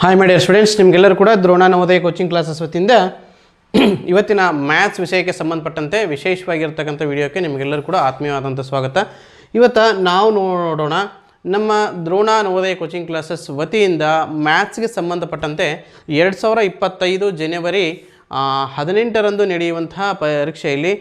Hi my dear students, ನಿಮಗೆಲ್ಲರೂ ಕೂಡ Drona Navodaya coaching classes ವತಿಯಿಂದ ಇವತ್ತಿನ ಮ್ಯಾಥ್ಸ್ ವಿಷಯಕ್ಕೆ ಸಂಬಂಧಪಟ್ಟಂತೆ ವಿಶೇಷವಾಗಿರ್ತಕ್ಕಂಥ ವಿಡಿಯೋಕ್ಕೆ ನಿಮಗೆಲ್ಲರೂ ಕೂಡ ಆತ್ಮೀಯವಾದಂಥ ಸ್ವಾಗತ. ಇವತ್ತು ನಾವು ನೋಡೋಣ ನಮ್ಮ ದ್ರೋಣ ನವೋದಯ ಕೋಚಿಂಗ್ ಕ್ಲಾಸಸ್ ವತಿಯಿಂದ ಮ್ಯಾಥ್ಸ್ಗೆ ಸಂಬಂಧಪಟ್ಟಂತೆ 2025 ಜನವರಿ 18ರಂದು ನಡೆಯುವಂತಹ ಪರೀಕ್ಷೆಯಲ್ಲಿ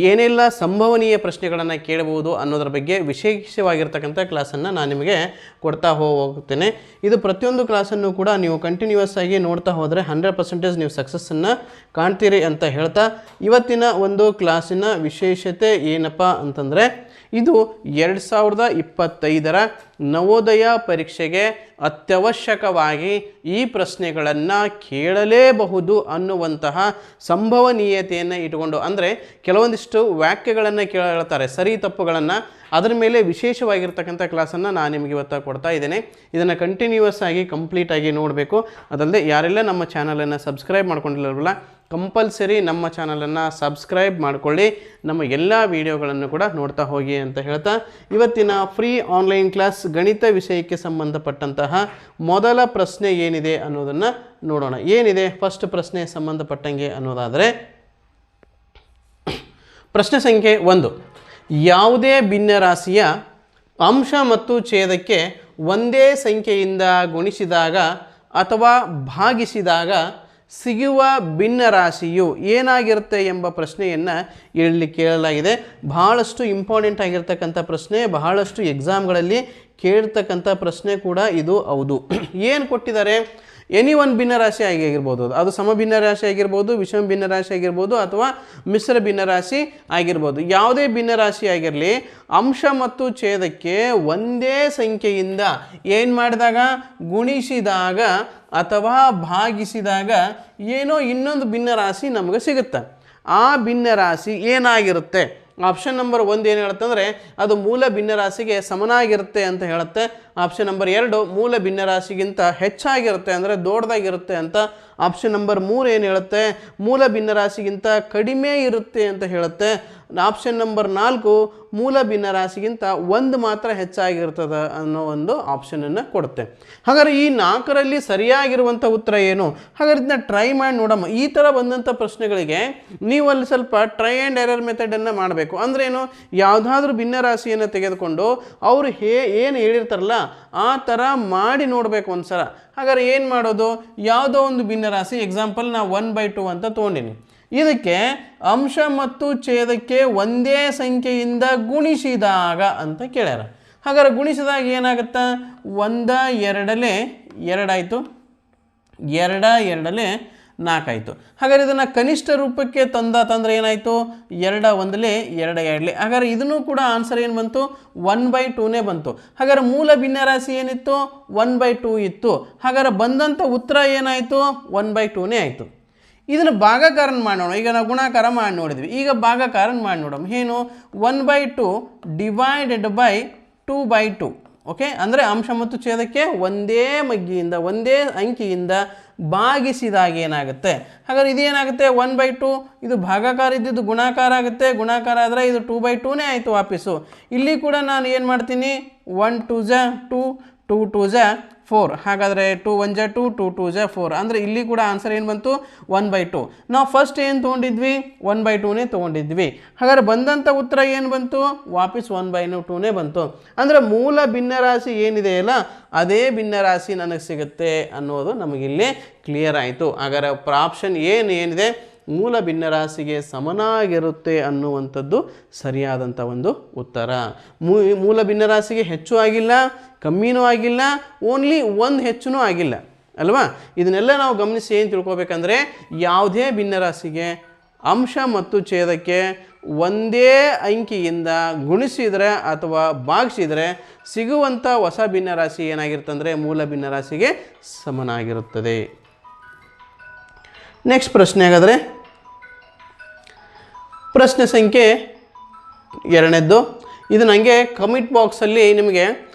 ಏನೆಲ್ಲ ಸಂಭವನೀಯ ಪ್ರಶ್ನೆಗಳನ್ನು ಕೇಳಬಹುದು ಅನ್ನೋದ್ರ ಬಗ್ಗೆ ವಿಶೇಷವಾಗಿರ್ತಕ್ಕಂಥ ಕ್ಲಾಸನ್ನು ನಾನು ನಿಮಗೆ ಕೊಡ್ತಾ ಹೋಗ್ತೇನೆ. ಇದು ಪ್ರತಿಯೊಂದು ಕ್ಲಾಸನ್ನು ಕೂಡ ನೀವು ಕಂಟಿನ್ಯೂಯಸ್ ಆಗಿ ನೋಡ್ತಾ ಹೋದರೆ 100% ನೀವು ಸಕ್ಸಸ್ಸನ್ನು ಕಾಣ್ತೀರಿ ಅಂತ ಹೇಳ್ತಾ, ಇವತ್ತಿನ ಒಂದು ಕ್ಲಾಸಿನ ವಿಶೇಷತೆ ಏನಪ್ಪ ಅಂತಂದರೆ, ಇದು 2025ರ ನವೋದಯ ಪರೀಕ್ಷೆಗೆ ಅತ್ಯವಶ್ಯಕವಾಗಿ ಈ ಪ್ರಶ್ನೆಗಳನ್ನು ಕೇಳಲೇಬಹುದು ಅನ್ನುವಂತಹ ಸಂಭವನೀಯತೆಯನ್ನು ಇಟ್ಟುಕೊಂಡು, ಅಂದರೆ ಕೆಲವೊಂದಿಷ್ಟು ವಾಕ್ಯಗಳನ್ನು ಕೇಳ್ತಾರೆ, ಸರಿ ತಪ್ಪುಗಳನ್ನು, ಅದರ ಮೇಲೆ ವಿಶೇಷವಾಗಿರ್ತಕ್ಕಂಥ ಕ್ಲಾಸನ್ನು ನಾನು ನಿಮಗೆ ಇವತ್ತು ಕೊಡ್ತಾ ಇದ್ದೇನೆ. ಇದನ್ನು ಕಂಟಿನ್ಯೂಯಸ್ ಆಗಿ ಕಂಪ್ಲೀಟಾಗಿ ನೋಡಬೇಕು. ಅದಲ್ಲದೆ ಯಾರೆಲ್ಲ ನಮ್ಮ ಚಾನಲನ್ನು ಸಬ್ಸ್ಕ್ರೈಬ್ ಮಾಡ್ಕೊಂಡಿಲ್ಲವಲ್ಲ, ಕಂಪಲ್ಸರಿ ನಮ್ಮ ಚಾನಲನ್ನು ಸಬ್ಸ್ಕ್ರೈಬ್ ಮಾಡಿಕೊಳ್ಳಿ, ನಮ್ಮ ಎಲ್ಲ ವಿಡಿಯೋಗಳನ್ನು ಕೂಡ ನೋಡ್ತಾ ಹೋಗಿ ಅಂತ ಹೇಳ್ತಾ, ಇವತ್ತಿನ ಫ್ರೀ ಆನ್ಲೈನ್ ಕ್ಲಾಸ್ ಗಣಿತ ವಿಷಯಕ್ಕೆ ಸಂಬಂಧಪಟ್ಟಂತಹ ಮೊದಲ ಪ್ರಶ್ನೆ ಏನಿದೆ ಅನ್ನೋದನ್ನು ನೋಡೋಣ. ಏನಿದೆ ಫಸ್ಟ್ ಪ್ರಶ್ನೆ ಸಂಬಂಧಪಟ್ಟಂಗೆ ಅನ್ನೋದಾದರೆ, ಪ್ರಶ್ನೆ ಸಂಖ್ಯೆ 1, ಯಾವುದೇ ಭಿನ್ನರಾಶಿಯ ಅಂಶ ಮತ್ತು ಛೇದಕ್ಕೆ ಒಂದೇ ಸಂಖ್ಯೆಯಿಂದ ಗುಣಿಸಿದಾಗ ಅಥವಾ ಭಾಗಿಸಿದಾಗ ಸಿಗುವ ಭಿನ್ನರಾಶಿಯು ಏನಾಗಿರುತ್ತೆ ಎಂಬ ಪ್ರಶ್ನೆಯನ್ನು ಇಲ್ಲಿ ಕೇಳಲಾಗಿದೆ. ಬಹಳಷ್ಟು ಇಂಪಾರ್ಟೆಂಟ್ ಆಗಿರ್ತಕ್ಕಂಥ ಪ್ರಶ್ನೆ, ಬಹಳಷ್ಟು ಎಕ್ಸಾಮ್ಗಳಲ್ಲಿ ಕೇಳ್ತಕ್ಕಂಥ ಪ್ರಶ್ನೆ ಕೂಡ ಇದು ಹೌದು. ಏನು ಕೊಟ್ಟಿದ್ದಾರೆ? ಎನಿ ಒನ್ ಭಿನ್ನರಾಶಿ ಆಗಿರ್ಬೋದು, ಅದು ಸಮ ಭಿನ್ನರಾಶಿ ಆಗಿರ್ಬೋದು, ವಿಷಮ ಭಿನ್ನರಾಶಿ ಆಗಿರ್ಬೋದು, ಅಥವಾ ಮಿಶ್ರ ಭಿನ್ನರಾಶಿ ಆಗಿರ್ಬೋದು. ಯಾವುದೇ ಭಿನ್ನರಾಶಿ ಆಗಿರಲಿ, ಅಂಶ ಮತ್ತು ಛೇದಕ್ಕೆ ಒಂದೇ ಸಂಖ್ಯೆಯಿಂದ ಏನು ಮಾಡಿದಾಗ, ಗುಣಿಸಿದಾಗ ಅಥವಾ ಭಾಗಿಸಿದಾಗ ಏನೋ ಇನ್ನೊಂದು ಭಿನ್ನರಾಶಿ ನಮಗೆ ಸಿಗುತ್ತೆ. ಆ ಭಿನ್ನರಾಶಿ ಏನಾಗಿರುತ್ತೆ? ಆಪ್ಷನ್ ನಂಬರ್ 1 ಏನು ಹೇಳುತ್ತೆ ಅಂದರೆ, ಅದು ಮೂಲ ಭಿನ್ನರಾಶಿಗೆ ಸಮನಾಗಿರುತ್ತೆ ಅಂತ ಹೇಳುತ್ತೆ. ಆಪ್ಷನ್ ನಂಬರ್ 2 ಮೂಲ ಭಿನ್ನರಾಶಿಗಿಂತ ಹೆಚ್ಚಾಗಿರುತ್ತೆ, ಅಂದರೆ ದೊಡ್ಡದಾಗಿರುತ್ತೆ ಅಂತ. ಆಪ್ಷನ್ ನಂಬರ್ 3 ಏನು ಹೇಳುತ್ತೆ? ಮೂಲ ಭಿನ್ನರಾಶಿಗಿಂತ ಕಡಿಮೆ ಇರುತ್ತೆ ಅಂತ ಹೇಳುತ್ತೆ. ಆಪ್ಷನ್ ನಂಬರ್ 4 ಮೂಲ ಭಿನ್ನರಾಶಿಗಿಂತ 1 ಮಾತ್ರ ಹೆಚ್ಚಾಗಿರ್ತದೆ ಅನ್ನೋ ಒಂದು ಆಪ್ಷನನ್ನು ಕೊಡುತ್ತೆ. ಹಾಗಾದ್ರೆ ಈ 4ರಲ್ಲಿ ಸರಿಯಾಗಿರುವಂಥ ಉತ್ತರ ಏನು? ಹಾಗಾದ್ರೆ ಇದನ್ನ ಟ್ರೈ ಮಾಡಿ ನೋಡಮ್ಮ. ಈ ಥರ ಬಂದಂಥ ಪ್ರಶ್ನೆಗಳಿಗೆ ನೀವು ಅಲ್ಲಿ ಸ್ವಲ್ಪ ಟ್ರೈ ಆ್ಯಂಡ್ ಎರರ್ ಮೆಥಡನ್ನು ಮಾಡಬೇಕು. ಅಂದ್ರೇನು? ಯಾವುದಾದ್ರೂ ಭಿನ್ನರಾಶಿಯನ್ನು ತೆಗೆದುಕೊಂಡು ಅವರು ಏನು ಹೇಳಿರ್ತಾರಲ್ಲ ಆ ಥರ ಮಾಡಿ ನೋಡಬೇಕು ಒಂದು ಸಲ. ಹಾಗಾದ್ರೆ ಏನು ಮಾಡೋದು? ಯಾವುದೋ ಒಂದು ಭಿನ್ನರಾಶಿ, ಎಕ್ಸಾಂಪಲ್ ನಾವು 1/2 ಅಂತ ತೊಗೊಂಡಿನಿ. ಇದಕ್ಕೆ ಅಂಶ ಮತ್ತು ಛೇದಕ್ಕೆ ಒಂದೇ ಸಂಖ್ಯೆಯಿಂದ ಗುಣಿಸಿದಾಗ ಅಂತ ಕೇಳ್ಯಾರ. ಹಾಗಾದ್ರೆ ಗುಣಿಸಿದಾಗ ಏನಾಗುತ್ತಾ? 1 2 2 ಆಯಿತು, 2 2 4 ಆಯಿತು. ಹಾಗಾದ್ರೆ ಇದನ್ನು ಕನಿಷ್ಠ ರೂಪಕ್ಕೆ ತಂದ್ರೆ ಏನಾಯಿತು? 2 1 2 2. ಹಾಗಾದ್ರೆ ಇದನ್ನು ಕೂಡ ಆನ್ಸರ್ ಏನು ಬಂತು? 1/2ನೇ ಬಂತು. ಹಾಗಾದ್ರೆ ಮೂಲ ಭಿನ್ನರಾಶಿ ಏನಿತ್ತು? 1/2 ಇತ್ತು. ಹಾಗಾದ್ರೆ ಬಂದಂಥ ಉತ್ತರ ಏನಾಯಿತು? 1/2ನೇ ಆಯಿತು. ಇದನ್ನು ಭಾಗಾಕಾರನ ಮಾಡಿ ನೋಡೋಣ. ಈಗ ನಾವು ಗುಣಾಕಾರ ಮಾಡಿ ನೋಡಿದ್ವಿ, ಈಗ ಭಾಗಾಕಾರನ ಮಾಡಿ ನೋಡೋಣ. ಏನು? 1/2 ಡಿವೈಡೆಡ್ ಬೈ 2/2. ಓಕೆ, ಅಂದರೆ ಅಂಶ ಮತ್ತು ಛೇದಕ್ಕೆ ಒಂದೇ ಮಗ್ಗಿಯಿಂದ, ಒಂದೇ ಅಂಕಿಯಿಂದ ಭಾಗಿಸಿದಾಗ ಏನಾಗುತ್ತೆ? ಹಾಗಾದ್ರೆ ಇದೇನಾಗುತ್ತೆ? 1/2. ಇದು ಭಾಗಾಕಾರ ಇದ್ದಿದ್ದು ಗುಣಾಕಾರ ಆಗುತ್ತೆ, ಗುಣಾಕಾರ ಆದರೆ ಇದು 2/2ನೇ ಆಯಿತು ವಾಪಸ್ಸು. ಇಲ್ಲಿ ಕೂಡ ನಾನು ಏನು ಮಾಡ್ತೀನಿ? 1 2 2, 2 2 4. ಹಾಗಾದರೆ 2 1 2, 2 2 4. ಅಂದರೆ ಇಲ್ಲಿ ಕೂಡ ಆನ್ಸರ್ ಏನು ಬಂತು? 1/2. ನಾವು ಫಸ್ಟ್ ಏನು ತೊಗೊಂಡಿದ್ವಿ? 1/2ನೇ ತೊಗೊಂಡಿದ್ವಿ. ಹಾಗಾದ್ರೆ ಬಂದಂಥ ಉತ್ತರ ಏನು ಬಂತು? ವಾಪಸ್ 1/2ನೇ ಬಂತು. ಅಂದರೆ ಮೂಲ ಭಿನ್ನರಾಶಿ ಏನಿದೆಯಲ್ಲ ಅದೇ ಭಿನ್ನರಾಶಿ ನನಗೆ ಸಿಗುತ್ತೆ ಅನ್ನೋದು ನಮಗಿಲ್ಲಿ ಕ್ಲಿಯರ್ ಆಯಿತು. ಹಾಗಾದ್ರೆ ಆಪ್ಷನ್ ಏನಿದೆ, ಮೂಲ ಭಿನ್ನರಾಶಿಗೆ ಸಮನಾಗಿರುತ್ತೆ ಅನ್ನುವಂಥದ್ದು ಸರಿಯಾದಂಥ ಒಂದು ಉತ್ತರ. ಮೂಲ ಭಿನ್ನರಾಶಿಗೆ ಹೆಚ್ಚು ಆಗಿಲ್ಲ, ಕಮ್ಮಿನೂ ಆಗಿಲ್ಲ, ಓನ್ಲಿ 1 ಹೆಚ್ಚೂ ಆಗಿಲ್ಲ ಅಲ್ವಾ? ಇದನ್ನೆಲ್ಲ ನಾವು ಗಮನಿಸಿ ಏನು ತಿಳ್ಕೊಬೇಕಂದ್ರೆ, ಯಾವುದೇ ಭಿನ್ನರಾಶಿಗೆ ಅಂಶ ಮತ್ತು ಛೇದಕ್ಕೆ ಒಂದೇ ಅಂಕಿಯಿಂದ ಗುಣಿಸಿದರೆ ಅಥವಾ ಭಾಗಿಸಿದರೆ ಸಿಗುವಂಥ ಹೊಸ ಭಿನ್ನರಾಶಿ ಏನಾಗಿರುತ್ತಂದರೆ ಮೂಲ ಭಿನ್ನರಾಶಿಗೆ ಸಮನಾಗಿರುತ್ತದೆ. ನೆಕ್ಸ್ಟ್ ಪ್ರಶ್ನೆ ಹಾಗಾದರೆ ಪ್ರಶ್ನೆ ಸಂಖ್ಯೆ 2. ಇದು ನನಗೆ ಕಮೆಂಟ್ ಬಾಕ್ಸಲ್ಲಿ ನಿಮಗೆ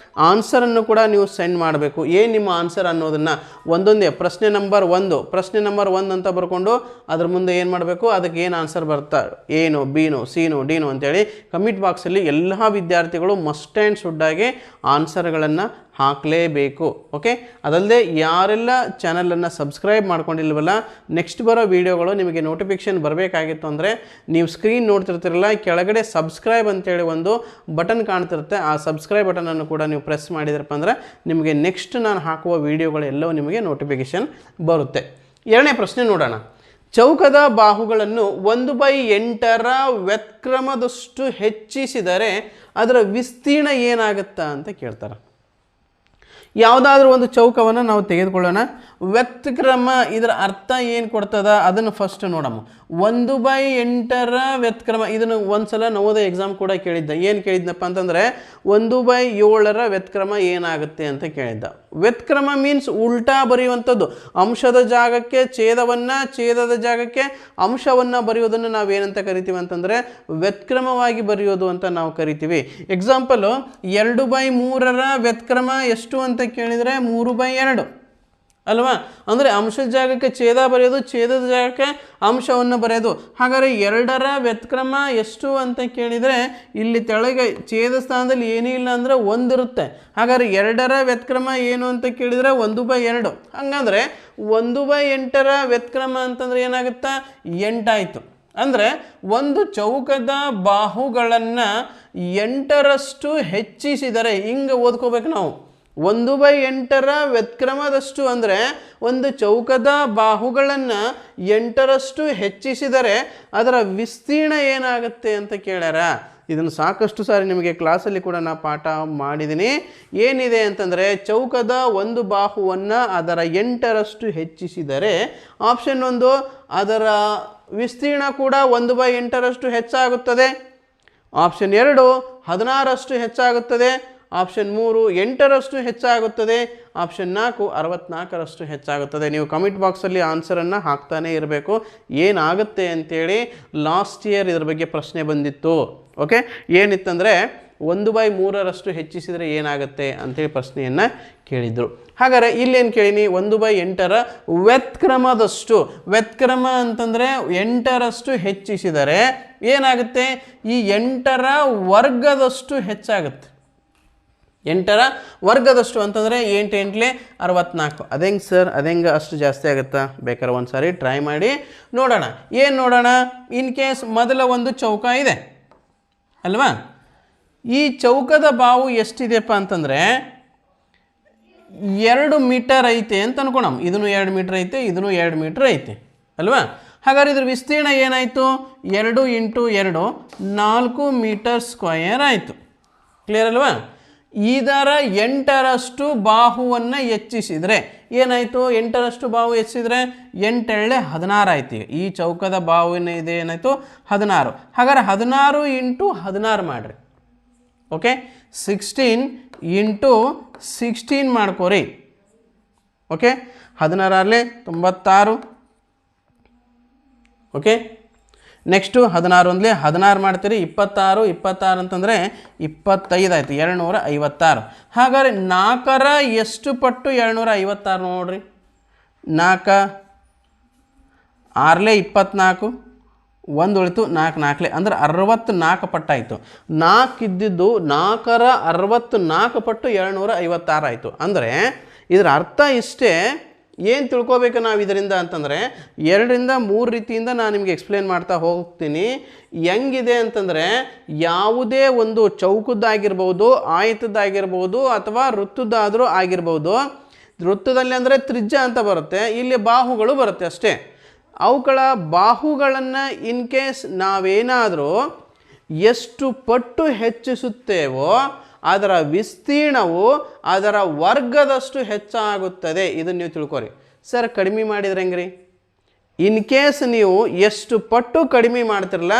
ಆನ್ಸರನ್ನು ಕೂಡ ನೀವು ಸೆಂಡ್ ಮಾಡಬೇಕು. ಏನು ನಿಮ್ಮ ಆನ್ಸರ್ ಅನ್ನೋದನ್ನು ಒಂದೊಂದೇ ಪ್ರಶ್ನೆ ನಂಬರ್ 1 ಅಂತ ಬರ್ಕೊಂಡು ಅದ್ರ ಮುಂದೆ ಏನು ಮಾಡಬೇಕು, ಅದಕ್ಕೆ ಏನು ಆನ್ಸರ್ ಬರ್ತಾ, ಏನು ಬಿನೋ ಸಿನೋ ಡಿನೋ ಅಂತೇಳಿ ಕಮೆಂಟ್ ಬಾಕ್ಸಲ್ಲಿ ಎಲ್ಲ ವಿದ್ಯಾರ್ಥಿಗಳು ಮಸ್ಟ್ ಆ್ಯಂಡ್ ಶುಡ್ಡಾಗಿ ಆನ್ಸರ್ಗಳನ್ನು ಹಾಕಲೇಬೇಕು. ಓಕೆ, ಅದಲ್ಲದೆ ಯಾರೆಲ್ಲ ಚಾನಲನ್ನು ಸಬ್ಸ್ಕ್ರೈಬ್ ಮಾಡ್ಕೊಂಡಿಲ್ವಲ್ಲ, ನೆಕ್ಸ್ಟ್ ಬರೋ ವೀಡಿಯೋಗಳು ನಿಮಗೆ ನೋಟಿಫಿಕೇಷನ್ ಬರಬೇಕಾಗಿತ್ತು ಅಂದರೆ ನೀವು ಸ್ಕ್ರೀನ್ ನೋಡ್ತಿರ್ತಿರಲ್ಲ, ಕೆಳಗಡೆ ಸಬ್ಸ್ಕ್ರೈಬ್ ಅಂತೇಳಿ ಒಂದು ಬಟನ್ ಕಾಣ್ತಿರುತ್ತೆ. ಆ ಸಬ್ಸ್ಕ್ರೈಬ್ ಬಟನನ್ನು ಕೂಡ ನೀವು ಪ್ರೆಸ್ ಮಾಡಿದ್ರಪ್ಪ ಅಂದರೆ ನಿಮಗೆ ನೆಕ್ಸ್ಟ್ ನಾನು ಹಾಕುವ ವೀಡಿಯೋಗಳೆಲ್ಲವೂ ನಿಮಗೆ ನೋಟಿಫಿಕೇಷನ್ ಬರುತ್ತೆ. ಎರಡನೇ ಪ್ರಶ್ನೆ ನೋಡೋಣ. ಚೌಕದ ಬಾಹುಗಳನ್ನು 1/8 ವ್ಯತ್ಕ್ರಮದಷ್ಟು ಹೆಚ್ಚಿಸಿದರೆ ಅದರ ವಿಸ್ತೀರ್ಣ ಏನಾಗುತ್ತಾ ಅಂತ ಕೇಳ್ತಾರೆ. ಯಾವುದಾದ್ರೂ ಒಂದು ಚೌಕವನ್ನು ನಾವು ತೆಗೆದುಕೊಳ್ಳೋಣ. ವ್ಯತ್ಕ್ರಮ ಇದರ ಅರ್ಥ ಏನು ಕೊಡ್ತದ ಅದನ್ನು ಫಸ್ಟ್ ನೋಡಮ್ಮ. 1/8 ವ್ಯತ್ಕ್ರಮ, ಇದನ್ನು ಒಂದ್ಸಲ ನವೋದಯ ಎಕ್ಸಾಮ್ ಕೂಡ ಕೇಳಿದ್ದ. ಏನು ಕೇಳಿದ್ನಪ್ಪ ಅಂತಂದರೆ 1/7 ವ್ಯತ್ಕ್ರಮ ಏನಾಗುತ್ತೆ ಅಂತ ಕೇಳಿದ್ದ. ವ್ಯತ್ಕ್ರಮ ಮೀನ್ಸ್ ಉಲ್ಟಾ ಬರೆಯುವಂಥದ್ದು. ಅಂಶದ ಜಾಗಕ್ಕೆ ಛೇದವನ್ನು, ಛೇದದ ಜಾಗಕ್ಕೆ ಅಂಶವನ್ನು ಬರೆಯೋದನ್ನು ನಾವೇನಂತ ಕರಿತೀವಿ ಅಂತಂದರೆ ವ್ಯತ್ಕ್ರಮವಾಗಿ ಬರೆಯೋದು ಅಂತ ನಾವು ಕರಿತೀವಿ. ಎಕ್ಸಾಂಪಲು 2/3 ವ್ಯತ್ಕ್ರಮ ಎಷ್ಟು ಅಂತ ಕೇಳಿದರೆ 3/2 ಅಲ್ವಾ. ಅಂದರೆ ಅಂಶದ ಜಾಗಕ್ಕೆ ಛೇದ ಬರೆಯೋದು, ಛೇದದ ಜಾಗಕ್ಕೆ ಅಂಶವನ್ನು ಬರೆಯೋದು. ಹಾಗಾದರೆ 2ರ ವ್ಯತ್ಕ್ರಮ ಎಷ್ಟು ಅಂತ ಕೇಳಿದರೆ ಇಲ್ಲಿ ತೆಳಗೆ ಛೇದ ಸ್ಥಾನದಲ್ಲಿ ಏನೂ ಇಲ್ಲ ಅಂದರೆ 1 ಇರುತ್ತೆ. ಹಾಗಾದರೆ 2ರ ವ್ಯತ್ಕ್ರಮ ಏನು ಅಂತ ಕೇಳಿದರೆ 1/2. ಹಾಗಾದರೆ 1/8 ವ್ಯತ್ಕ್ರಮ ಅಂತಂದರೆ ಏನಾಗುತ್ತಾ, 8 ಆಯಿತು. ಅಂದರೆ ಒಂದು ಚೌಕದ ಬಾಹುಗಳನ್ನು 8ರಷ್ಟು ಹೆಚ್ಚಿಸಿದರೆ, ಹಿಂಗೆ ಓದ್ಕೋಬೇಕು ನಾವು. 1/8 ವ್ಯತ್ಕ್ರಮದಷ್ಟು ಅಂದರೆ ಒಂದು ಚೌಕದ ಬಾಹುಗಳನ್ನು 8ರಷ್ಟು ಹೆಚ್ಚಿಸಿದರೆ ಅದರ ವಿಸ್ತೀರ್ಣ ಏನಾಗುತ್ತೆ ಅಂತ ಕೇಳ್ಯಾರ. ಇದನ್ನು ಸಾಕಷ್ಟು ಸಾರಿ ನಿಮಗೆ ಕ್ಲಾಸಲ್ಲಿ ಕೂಡ ನಾನು ಪಾಠ ಮಾಡಿದ್ದೀನಿ. ಏನಿದೆ ಅಂತಂದರೆ ಚೌಕದ ಒಂದು ಬಾಹುವನ್ನು ಅದರ 8ರಷ್ಟು ಹೆಚ್ಚಿಸಿದರೆ ಆಪ್ಷನ್ 1 ಅದರ ವಿಸ್ತೀರ್ಣ ಕೂಡ 1/8ರಷ್ಟು ಹೆಚ್ಚಾಗುತ್ತದೆ. ಆಪ್ಷನ್ 2 16ರಷ್ಟು ಹೆಚ್ಚಾಗುತ್ತದೆ. ಆಪ್ಷನ್ 3 8ರಷ್ಟು ಹೆಚ್ಚಾಗುತ್ತದೆ. ಆಪ್ಷನ್ 4 64ರಷ್ಟು ಹೆಚ್ಚಾಗುತ್ತದೆ. ನೀವು ಕಮೆಂಟ್ ಬಾಕ್ಸಲ್ಲಿ ಆನ್ಸರನ್ನು ಹಾಕ್ತಾನೆ ಇರಬೇಕು ಏನಾಗುತ್ತೆ ಅಂತೇಳಿ. ಲಾಸ್ಟ್ ಇಯರ್ ಇದರ ಬಗ್ಗೆ ಪ್ರಶ್ನೆ ಬಂದಿತ್ತು. ಓಕೆ, ಏನಿತ್ತಂದರೆ 1/3ರಷ್ಟು ಹೆಚ್ಚಿಸಿದರೆ ಏನಾಗುತ್ತೆ ಅಂತೇಳಿ ಪ್ರಶ್ನೆಯನ್ನು ಕೇಳಿದರು. ಹಾಗಾದರೆ ಇಲ್ಲೇನು ಕೇಳೀನಿ, 1/8 ವ್ಯತ್ಕ್ರಮದಷ್ಟು. ವ್ಯತ್ಕ್ರಮ ಅಂತಂದರೆ 8ರಷ್ಟು ಹೆಚ್ಚಿಸಿದರೆ ಏನಾಗುತ್ತೆ, ಈ 8ರ ವರ್ಗದಷ್ಟು ಹೆಚ್ಚಾಗುತ್ತೆ. 8ರ ವರ್ಗದಷ್ಟು ಅಂತಂದರೆ 8 8 64. ಅದೆಂಗೆ ಸರ್, ಅದೆಂಗೆ ಅಷ್ಟು ಜಾಸ್ತಿ ಆಗುತ್ತಾ? ಬೇಕಾದ್ರೆ ಒಂದು ಸಾರಿ ಟ್ರೈ ಮಾಡಿ ನೋಡೋಣ. ಏನು ನೋಡೋಣ, ಇನ್ ಕೇಸ್ ಮೊದಲ ಒಂದು ಚೌಕ ಇದೆ ಅಲ್ವಾ. ಈ ಚೌಕದ ಬಾವು ಎಷ್ಟಿದೆಯಪ್ಪ ಅಂತಂದರೆ 2 ಮೀಟರ್ ಐತೆ ಅಂತ ಅನ್ಕೊಳಮ್. ಇದನ್ನು 2 ಮೀಟರ್ ಐತೆ, ಇದನ್ನು 2 ಮೀಟರ್ ಐತೆ ಅಲ್ವಾ. ಹಾಗಾದ್ರೆ ಇದ್ರ ವಿಸ್ತೀರ್ಣ ಏನಾಯಿತು, 2 × 2 4 ಮೀಟರ್ ಸ್ಕ್ವಯರ್ ಆಯಿತು. ಕ್ಲಿಯರ್ ಅಲ್ವಾ. ಇದರ 8ರಷ್ಟು ಬಾಹುವನ್ನು ಹೆಚ್ಚಿಸಿದರೆ ಏನಾಯಿತು, 8ರಷ್ಟು ಬಾಹು ಹೆಚ್ಚಿಸಿದರೆ 8 × 16 ಆಯ್ತು. ಈಗ ಈ ಚೌಕದ ಬಾಹುವಿನ ಇದೆ ಏನಾಯಿತು 16. ಹಾಗಾದ್ರೆ 16 × 16 ಮಾಡಿರಿ. ಓಕೆ, 16 × 16 ಮಾಡ್ಕೋರಿ. ಓಕೆ, 16 96. ಓಕೆ, ನೆಕ್ಸ್ಟು 16 1 16 ಮಾಡ್ತೀರಿ. 26 26 ಅಂತಂದರೆ 25 ಆಯಿತು, 256. ಹಾಗಾದ್ರೆ 4ರ ಎಷ್ಟು ಪಟ್ಟು 256 ನೋಡ್ರಿ. 4 6 24, 1 ಉಳಿತು, 4 4 ಅಂದರೆ 64 ಪಟ್ಟಾಯಿತು. 4 ಇದ್ದಿದ್ದು 4ರ 64 ಪಟ್ಟು 256 ಆಯಿತು. ಅಂದರೆ ಇದರ ಅರ್ಥ ಇಷ್ಟೇ. ಏನು ತಿಳ್ಕೊಬೇಕು ನಾವು ಇದರಿಂದ ಅಂತಂದರೆ 2 ರಿಂದ 3 ರೀತಿಯಿಂದ ನಾನು ನಿಮಗೆ ಎಕ್ಸ್ಪ್ಲೇನ್ ಮಾಡ್ತಾ ಹೋಗ್ತೀನಿ. ಹೆಂಗಿದೆ ಅಂತಂದರೆ ಯಾವುದೇ ಒಂದು ಚೌಕದ್ದಾಗಿರ್ಬೋದು, ಆಯತದ್ದಾಗಿರ್ಬೋದು ಅಥವಾ ವೃತ್ತದ್ದಾದರೂ ಆಗಿರ್ಬೋದು. ವೃತ್ತದಲ್ಲಿ ಅಂದರೆ ತ್ರಿಜ್ಯ ಅಂತ ಬರುತ್ತೆ, ಇಲ್ಲಿ ಬಾಹುಗಳು ಬರುತ್ತೆ ಅಷ್ಟೇ. ಅವುಗಳ ಬಾಹುಗಳನ್ನು ಇನ್ ಕೇಸ್ ನಾವೇನಾದರೂ ಎಷ್ಟು ಪಟ್ಟು ಹೆಚ್ಚಿಸುತ್ತೇವೋ ಅದರ ವಿಸ್ತೀರ್ಣವು ಅದರ ವರ್ಗದಷ್ಟು ಹೆಚ್ಚಾಗುತ್ತದೆ. ಇದನ್ನು ನೀವು ತಿಳ್ಕೊರಿ. ಸರ್ ಕಡಿಮೆ ಮಾಡಿದ್ರೆ ಹೆಂಗ್ರಿ, ಇನ್ ಕೇಸ್ ನೀವು ಎಷ್ಟು ಪಟ್ಟು ಕಡಿಮೆ ಮಾಡ್ತಿರಲ್ಲ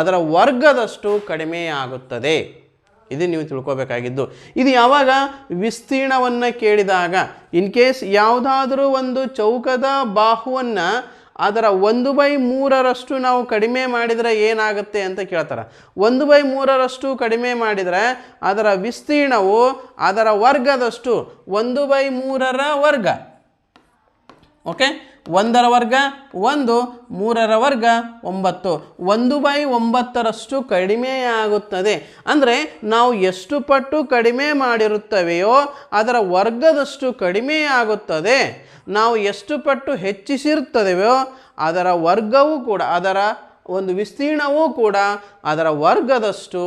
ಅದರ ವರ್ಗದಷ್ಟು ಕಡಿಮೆ ಆಗುತ್ತದೆ. ಇದು ನೀವು ತಿಳ್ಕೊಬೇಕಾಗಿದ್ದು. ಇದು ಯಾವಾಗ ವಿಸ್ತೀರ್ಣವನ್ನು ಕೇಳಿದಾಗ, ಇನ್ ಕೇಸ್ ಯಾವುದಾದ್ರೂ ಒಂದು ಚೌಕದ ಬಾಹುವನ್ನು ಅದರ 1/3ರಷ್ಟು ನಾವು ಕಡಿಮೆ ಮಾಡಿದರೆ ಏನಾಗುತ್ತೆ ಅಂತ ಕೇಳ್ತಾರೆ. 1/3ರಷ್ಟು ಕಡಿಮೆ ಮಾಡಿದರೆ ಅದರ ವಿಸ್ತೀರ್ಣವು ಅದರ ವರ್ಗದಷ್ಟು 1/3ರ ವರ್ಗ. ಓಕೆ, ಒಂದರ ವರ್ಗ 1, 3ರ ವರ್ಗ 9, 1/9 ಕಡಿಮೆ ಆಗುತ್ತದೆ. ಅಂದರೆ ನಾವು ಎಷ್ಟು ಪಟ್ಟು ಕಡಿಮೆ ಮಾಡಿರುತ್ತವೆಯೋ ಅದರ ವರ್ಗದಷ್ಟು ಕಡಿಮೆ ಆಗುತ್ತದೆ. ನಾವು ಎಷ್ಟು ಪಟ್ಟು ಹೆಚ್ಚಿಸಿರುತ್ತದೆಯೋ ಅದರ ವರ್ಗವೂ ಕೂಡ, ಅದರ ಒಂದು ವಿಸ್ತೀರ್ಣವೂ ಕೂಡ ಅದರ ವರ್ಗದಷ್ಟು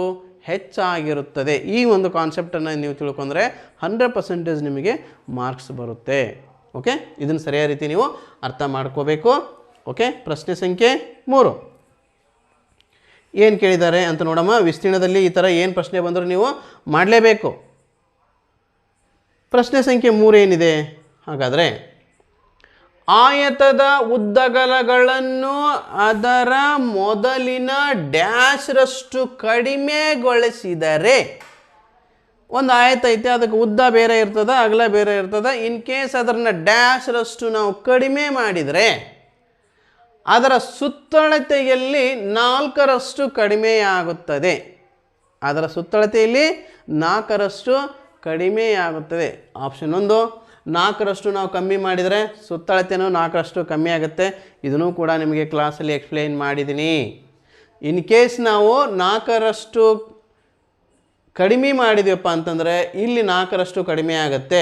ಹೆಚ್ಚಾಗಿರುತ್ತದೆ. ಈ ಒಂದು ಕಾನ್ಸೆಪ್ಟನ್ನು ನೀವು ತಿಳ್ಕೊಂಡ್ರೆ 100% ನಿಮಗೆ ಮಾರ್ಕ್ಸ್ ಬರುತ್ತೆ. ಓಕೆ, ಇದನ್ನು ಸರಿಯಾದ ರೀತಿ ನೀವು ಅರ್ಥ ಮಾಡ್ಕೋಬೇಕು. ಓಕೆ, ಪ್ರಶ್ನೆ ಸಂಖ್ಯೆ 3 ಏನು ಕೇಳಿದ್ದಾರೆ ಅಂತ ನೋಡಮ್ಮ. ವಿಸ್ತೀರ್ಣದಲ್ಲಿ ಈ ಥರ ಏನು ಪ್ರಶ್ನೆ ಬಂದರೂ ನೀವು ಮಾಡಲೇಬೇಕು. ಪ್ರಶ್ನೆ ಸಂಖ್ಯೆ 3 ಏನಿದೆ ಹಾಗಾದರೆ, ಆಯತದ ಉದ್ದಗಲಗಳನ್ನು ಅದರ ಮೊದಲಿನ ಡ್ಯಾಶ್ರಷ್ಟು ಕಡಿಮೆಗೊಳಿಸಿದರೆ, ಒಂದು ಆಯತ ಐತೆ, ಅದಕ್ಕೆ ಉದ್ದ ಬೇರೆ ಇರ್ತದೆ, ಅಗಲ ಬೇರೆ ಇರ್ತದೆ. ಇನ್ ಕೇಸ್ ಅದನ್ನು ಡ್ಯಾಶ್ರಷ್ಟು ನಾವು ಕಡಿಮೆ ಮಾಡಿದರೆ ಅದರ ಸುತ್ತಳತೆಯಲ್ಲಿ 4ರಷ್ಟು ಕಡಿಮೆಯಾಗುತ್ತದೆ. ಅದರ ಸುತ್ತಳತೆಯಲ್ಲಿ 4ರಷ್ಟು ಕಡಿಮೆಯಾಗುತ್ತದೆ. ಆಪ್ಷನ್ 1, 4ರಷ್ಟು ನಾವು ಕಮ್ಮಿ ಮಾಡಿದರೆ ಸುತ್ತಳತೆನೂ 4ರಷ್ಟು ಕಮ್ಮಿ ಆಗುತ್ತೆ. ಇದನ್ನು ಕೂಡ ನಿಮಗೆ ಕ್ಲಾಸಲ್ಲಿ ಎಕ್ಸ್ಪ್ಲೈನ್ ಮಾಡಿದ್ದೀನಿ. ಇನ್ ಕೇಸ್ ನಾವು 4ರಷ್ಟು ಕಡಿಮೆ ಮಾಡಿದ್ವಪ್ಪ ಅಂತಂದರೆ ಇಲ್ಲಿ 4ರಷ್ಟು ಕಡಿಮೆ ಆಗುತ್ತೆ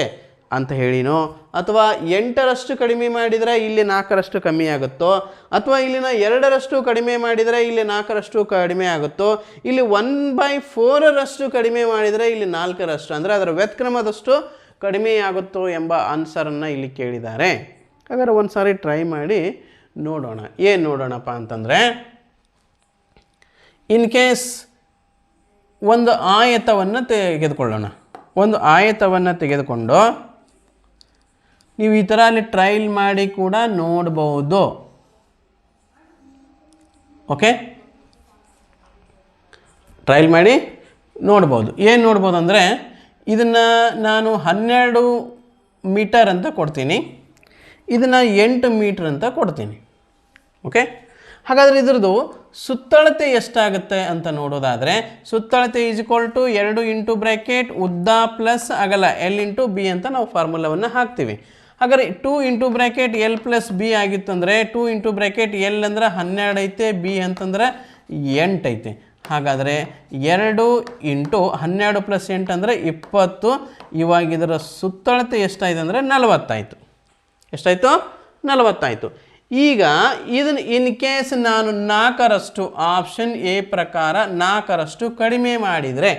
ಅಂತ ಹೇಳಿನೋ, ಅಥವಾ 8ರಷ್ಟು ಕಡಿಮೆ ಮಾಡಿದರೆ ಇಲ್ಲಿ 4ರಷ್ಟು ಕಮ್ಮಿ ಆಗುತ್ತೋ, ಅಥವಾ ಇಲ್ಲಿನ 2ರಷ್ಟು ಕಡಿಮೆ ಮಾಡಿದರೆ ಇಲ್ಲಿ 4ರಷ್ಟು ಕಡಿಮೆ ಆಗುತ್ತೋ, ಇಲ್ಲಿ 1/4ರಷ್ಟು ಕಡಿಮೆ ಮಾಡಿದರೆ ಇಲ್ಲಿ 4ರಷ್ಟು, ಅಂದರೆ ಅದರ ವ್ಯತ್ಕ್ರಮದಷ್ಟು ಕಡಿಮೆಯಾಗುತ್ತೋ ಎಂಬ ಆನ್ಸರನ್ನು ಇಲ್ಲಿ ಕೇಳಿದ್ದಾರೆ. ಹಾಗಾದರೆ ಒಂದು ಸಾರಿ ಟ್ರೈ ಮಾಡಿ ನೋಡೋಣ. ಏನು ನೋಡೋಣಪ್ಪ ಅಂತಂದರೆ, ಇನ್ ಕೇಸ್ ಒಂದು ಆಯತವನ್ನು ತೆಗೆದುಕೊಳ್ಳೋಣ. ಒಂದು ಆಯತವನ್ನು ತೆಗೆದುಕೊಂಡು ನೀವು ಈ ಥರ ಅಲ್ಲಿ ಟ್ರೈಲ್ ಮಾಡಿ ಕೂಡ ನೋಡ್ಬೋದು. ಓಕೆ, ಟ್ರೈಲ್ ಮಾಡಿ ನೋಡ್ಬೋದು. ಏನು ನೋಡ್ಬೋದು ಅಂದರೆ, ಇದನ್ನು ನಾನು 12 ಮೀಟರ್ ಅಂತ ಕೊಡ್ತೀನಿ, ಇದನ್ನು 8 ಮೀಟರ್ ಅಂತ ಕೊಡ್ತೀನಿ. ಓಕೆ, ಹಾಗಾದರೆ ಇದ್ರದ್ದು ಸುತ್ತಳತೆ ಎಷ್ಟಾಗುತ್ತೆ ಅಂತ ನೋಡೋದಾದರೆ, ಸುತ್ತಳತೆ = 2 ಇಂಟು ಬ್ರ್ಯಾಕೆಟ್ ಉದ್ದ ಪ್ಲಸ್ ಅಗಲ L ಇಂಟು ಬಿ ಅಂತ ನಾವು ಫಾರ್ಮುಲಾವನ್ನು ಹಾಕ್ತೀವಿ. ಹಾಗಾದರೆ 2 into bracket L plus B ಆಗಿತ್ತಂದರೆ 2 ಇಂಟು ಬ್ರ್ಯಾಕೆಟ್ L ಅಂದರೆ 12 ಐತೆ, ಬಿ ಅಂತಂದರೆ 8 ಐತೆ. ಹಾಗಾದರೆ 2 ಇಂಟು 12 ಪ್ಲಸ್ 8 ಅಂದರೆ 20. ಇವಾಗ ಇದರ ಸುತ್ತಳತೆ ಎಷ್ಟಾಯಿತು ಅಂದರೆ 40 ಆಯಿತು. ಎಷ್ಟಾಯಿತು? 40 ಆಯಿತು. ಈಗ ಇದನ್ನು ಇನ್ ಕೇಸ್ ನಾನು 4ರಷ್ಟು, ಆಪ್ಷನ್ ಎ ಪ್ರಕಾರ 4ರಷ್ಟು ಕಡಿಮೆ ಮಾಡಿದರೆ,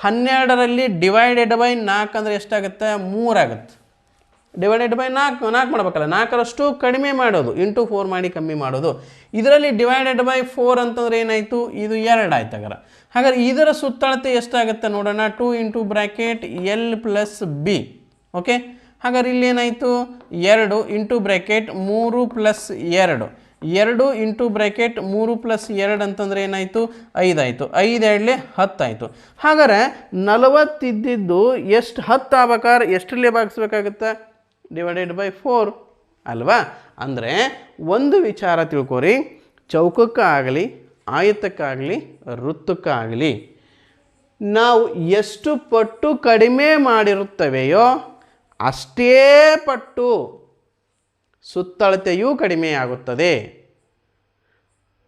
12ರಲ್ಲಿ ಡಿವೈಡೆಡ್ ಬೈ 4 ಅಂದರೆ ಎಷ್ಟಾಗುತ್ತೆ? 3 ಆಗುತ್ತೆ. ಡಿವೈಡೆಡ್ ಬೈ 4 ಮಾಡಬೇಕಲ್ಲ, 4ರಷ್ಟು ಕಡಿಮೆ ಮಾಡೋದು, ಇಂಟು 4 ಮಾಡಿ ಕಮ್ಮಿ ಮಾಡೋದು. ಇದರಲ್ಲಿ ಡಿವೈಡೆಡ್ ಬೈ 4 ಅಂತಂದರೆ ಏನಾಯಿತು? ಇದು 2 ಆಯ್ತು. ಹಾಗಾದ್ರೆ ಇದರ ಸುತ್ತಳತೆ ಎಷ್ಟಾಗುತ್ತೆ ನೋಡೋಣ. 2 into bracket L plus B. Okay, ಹಾಗಾದ್ರೆ ಇಲ್ಲಿ ಏನಾಯಿತು? 2 into bracket 3 plus 2. 2 into bracket 3 plus 2 ಅಂತಂದರೆ ಏನಾಯಿತು? 5 ಆಯಿತು. 5 2 10 ಆಯಿತು. ಹಾಗಾದ್ರೆ 40 ಇದ್ದಿದ್ದು ಎಷ್ಟು 10 ಆಗ್ಬೇಕಾದ್ರೆ ಎಷ್ಟರಲ್ಲೇ ಭಾಗಿಸ್ಬೇಕಾಗುತ್ತೆ? ಡಿವೈಡೆಡ್ ಬೈ 4 ಅಲ್ವಾ? ಅಂದರೆ ಒಂದು ವಿಚಾರ ತಿಳ್ಕೊರಿ, ಚೌಕಕ್ಕಾಗಲಿ ಆಯತಕ್ಕಾಗಲಿ ವೃತ್ತಕ್ಕಾಗಲಿ ನಾವು ಎಷ್ಟು ಪಟ್ಟು ಕಡಿಮೆ ಮಾಡಿರುತ್ತವೆಯೋ ಅಷ್ಟೇ ಪಟ್ಟು ಸುತ್ತಳತೆಯೂ ಕಡಿಮೆಯಾಗುತ್ತದೆ.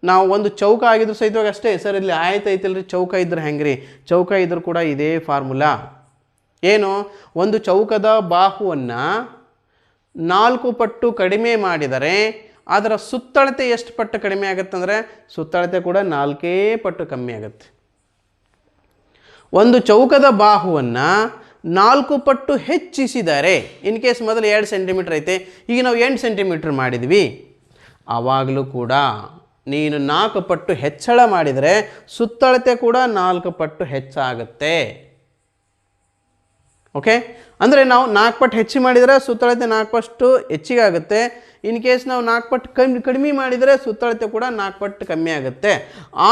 ನಾವು ಒಂದು ಚೌಕ ಆಗಿದ್ರು ಸಹಿತವಾಗಿ ಅಷ್ಟೇ. ಸರ್ ಇಲ್ಲಿ ಆಯತ ಐತಲ್ರಿ, ಚೌಕ ಇದ್ರೆ ಹೆಂಗ್ರಿ? ಚೌಕ ಇದ್ರೂ ಕೂಡ ಇದೇ ಫಾರ್ಮುಲಾ. ಏನು? ಒಂದು ಚೌಕದ ಬಾಹುವನ್ನು 4 ಪಟ್ಟು ಕಡಿಮೆ ಮಾಡಿದರೆ ಅದರ ಸುತ್ತಳತೆ ಎಷ್ಟು ಪಟ್ಟು ಕಡಿಮೆ ಆಗುತ್ತೆ ಅಂದರೆ ಸುತ್ತಳತೆ ಕೂಡ 4 ಪಟ್ಟು ಕಮ್ಮಿ ಆಗುತ್ತೆ. ಒಂದು ಚೌಕದ ಬಾಹುವನ್ನು 4 ಪಟ್ಟು ಹೆಚ್ಚಿಸಿದರೆ, ಇನ್ ಕೇಸ್ ಮೊದಲು 2 ಸೆಂಟಿಮೀಟರ್ ಐತೆ, ಈಗ ನಾವು 8 ಸೆಂಟಿಮೀಟರ್ ಮಾಡಿದ್ವಿ, ಆವಾಗಲೂ ಕೂಡ ನೀನು 4 ಪಟ್ಟು ಹೆಚ್ಚಳ ಮಾಡಿದರೆ ಸುತ್ತಳತೆ ಕೂಡ 4 ಪಟ್ಟು ಹೆಚ್ಚಾಗುತ್ತೆ. ಓಕೆ, ಅಂದರೆ ನಾವು 4 ಪಟ್ಟು ಹೆಚ್ಚು ಮಾಡಿದರೆ ಸುತ್ತಳತೆ 4 ಪಟ್ಟು ಹೆಚ್ಚಿಗೆ ಆಗುತ್ತೆ. ಇನ್ ಕೇಸ್ ನಾವು 4 ಪಟ್ಟು ಕಡಿಮೆ ಮಾಡಿದರೆ ಸುತ್ತಳತೆ ಕೂಡ 4 ಪಟ್ಟು ಕಮ್ಮಿ ಆಗುತ್ತೆ.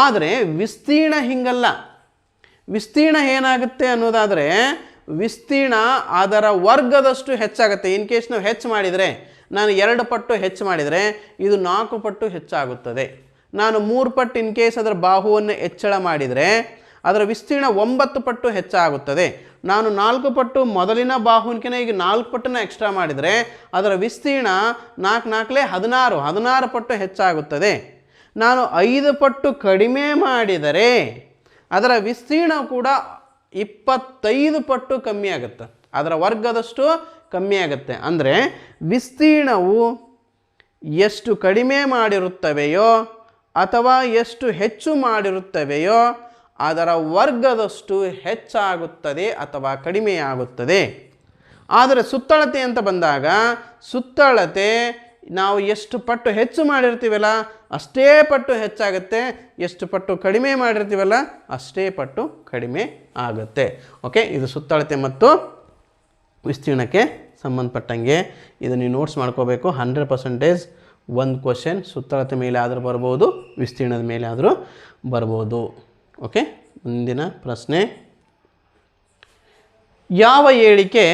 ಆದರೆ ವಿಸ್ತೀರ್ಣ ಹಿಂಗಲ್ಲ. ವಿಸ್ತೀರ್ಣ ಏನಾಗುತ್ತೆ ಅನ್ನೋದಾದರೆ, ವಿಸ್ತೀರ್ಣ ಅದರ ವರ್ಗದಷ್ಟು ಹೆಚ್ಚಾಗುತ್ತೆ. ಇನ್ ಕೇಸ್ ನಾವು ಹೆಚ್ಚು ಮಾಡಿದರೆ, ನಾನು 2 ಪಟ್ಟು ಹೆಚ್ಚು ಮಾಡಿದರೆ ಇದು 4 ಪಟ್ಟು ಹೆಚ್ಚಾಗುತ್ತದೆ. ನಾನು 3 ಪಟ್ಟು ಇನ್ ಕೇಸ್ ಅದರ ಬಾಹುವನ್ನು ಹೆಚ್ಚಳ ಮಾಡಿದರೆ ಅದರ ವಿಸ್ತೀರ್ಣ 9 ಪಟ್ಟು ಹೆಚ್ಚಾಗುತ್ತದೆ. ನಾನು 4 ಪಟ್ಟು ಮೊದಲಿನ ಬಾಹುವಿನ ಈಗ 4 ಪಟ್ಟನ್ನು ಎಕ್ಸ್ಟ್ರಾ ಮಾಡಿದರೆ ಅದರ ವಿಸ್ತೀರ್ಣ 4 4 16 ಪಟ್ಟು ಹೆಚ್ಚಾಗುತ್ತದೆ. ನಾನು 5 ಪಟ್ಟು ಕಡಿಮೆ ಮಾಡಿದರೆ ಅದರ ವಿಸ್ತೀರ್ಣ ಕೂಡ 25 ಪಟ್ಟು ಕಮ್ಮಿ ಆಗುತ್ತೆ, ಅದರ ವರ್ಗದಷ್ಟು ಕಮ್ಮಿ ಆಗುತ್ತೆ. ಅಂದರೆ ವಿಸ್ತೀರ್ಣವು ಎಷ್ಟು ಕಡಿಮೆ ಮಾಡಿರುತ್ತವೆಯೋ ಅಥವಾ ಎಷ್ಟು ಹೆಚ್ಚು ಮಾಡಿರುತ್ತವೆಯೋ ಅದರ ವರ್ಗದಷ್ಟು ಹೆಚ್ಚಾಗುತ್ತದೆ ಅಥವಾ ಕಡಿಮೆಯಾಗುತ್ತದೆ. ಆದರೆ ಸುತ್ತಳತೆ ಅಂತ ಬಂದಾಗ ಸುತ್ತಳತೆ ನಾವು ಎಷ್ಟು ಪಟ್ಟು ಹೆಚ್ಚು ಮಾಡಿರ್ತೀವಲ್ಲ ಅಷ್ಟೇ ಪಟ್ಟು ಹೆಚ್ಚಾಗುತ್ತೆ, ಎಷ್ಟು ಪಟ್ಟು ಕಡಿಮೆ ಮಾಡಿರ್ತೀವಲ್ಲ ಅಷ್ಟೇ ಪಟ್ಟು ಕಡಿಮೆ ಆಗುತ್ತೆ. ಓಕೆ, ಇದು ಸುತ್ತಳತೆ ಮತ್ತು ವಿಸ್ತೀರ್ಣಕ್ಕೆ ಸಂಬಂಧಪಟ್ಟಂಗೆ ಇದು ನೀವು ನೋಟ್ಸ್ ಮಾಡ್ಕೋಬೇಕು. 100% ಒಂದು ಕ್ವಶನ್ ಸುತ್ತಳತೆ ಮೇಲೆ ಆದರೂ ಬರ್ಬೋದು, ವಿಸ್ತೀರ್ಣದ ಮೇಲೆ ಆದರೂ ಬರ್ಬೋದು. ಓಕೆ, ಮುಂದಿನ ಪ್ರಶ್ನೆ, ಯಾವ ಹೇಳಿಕೆ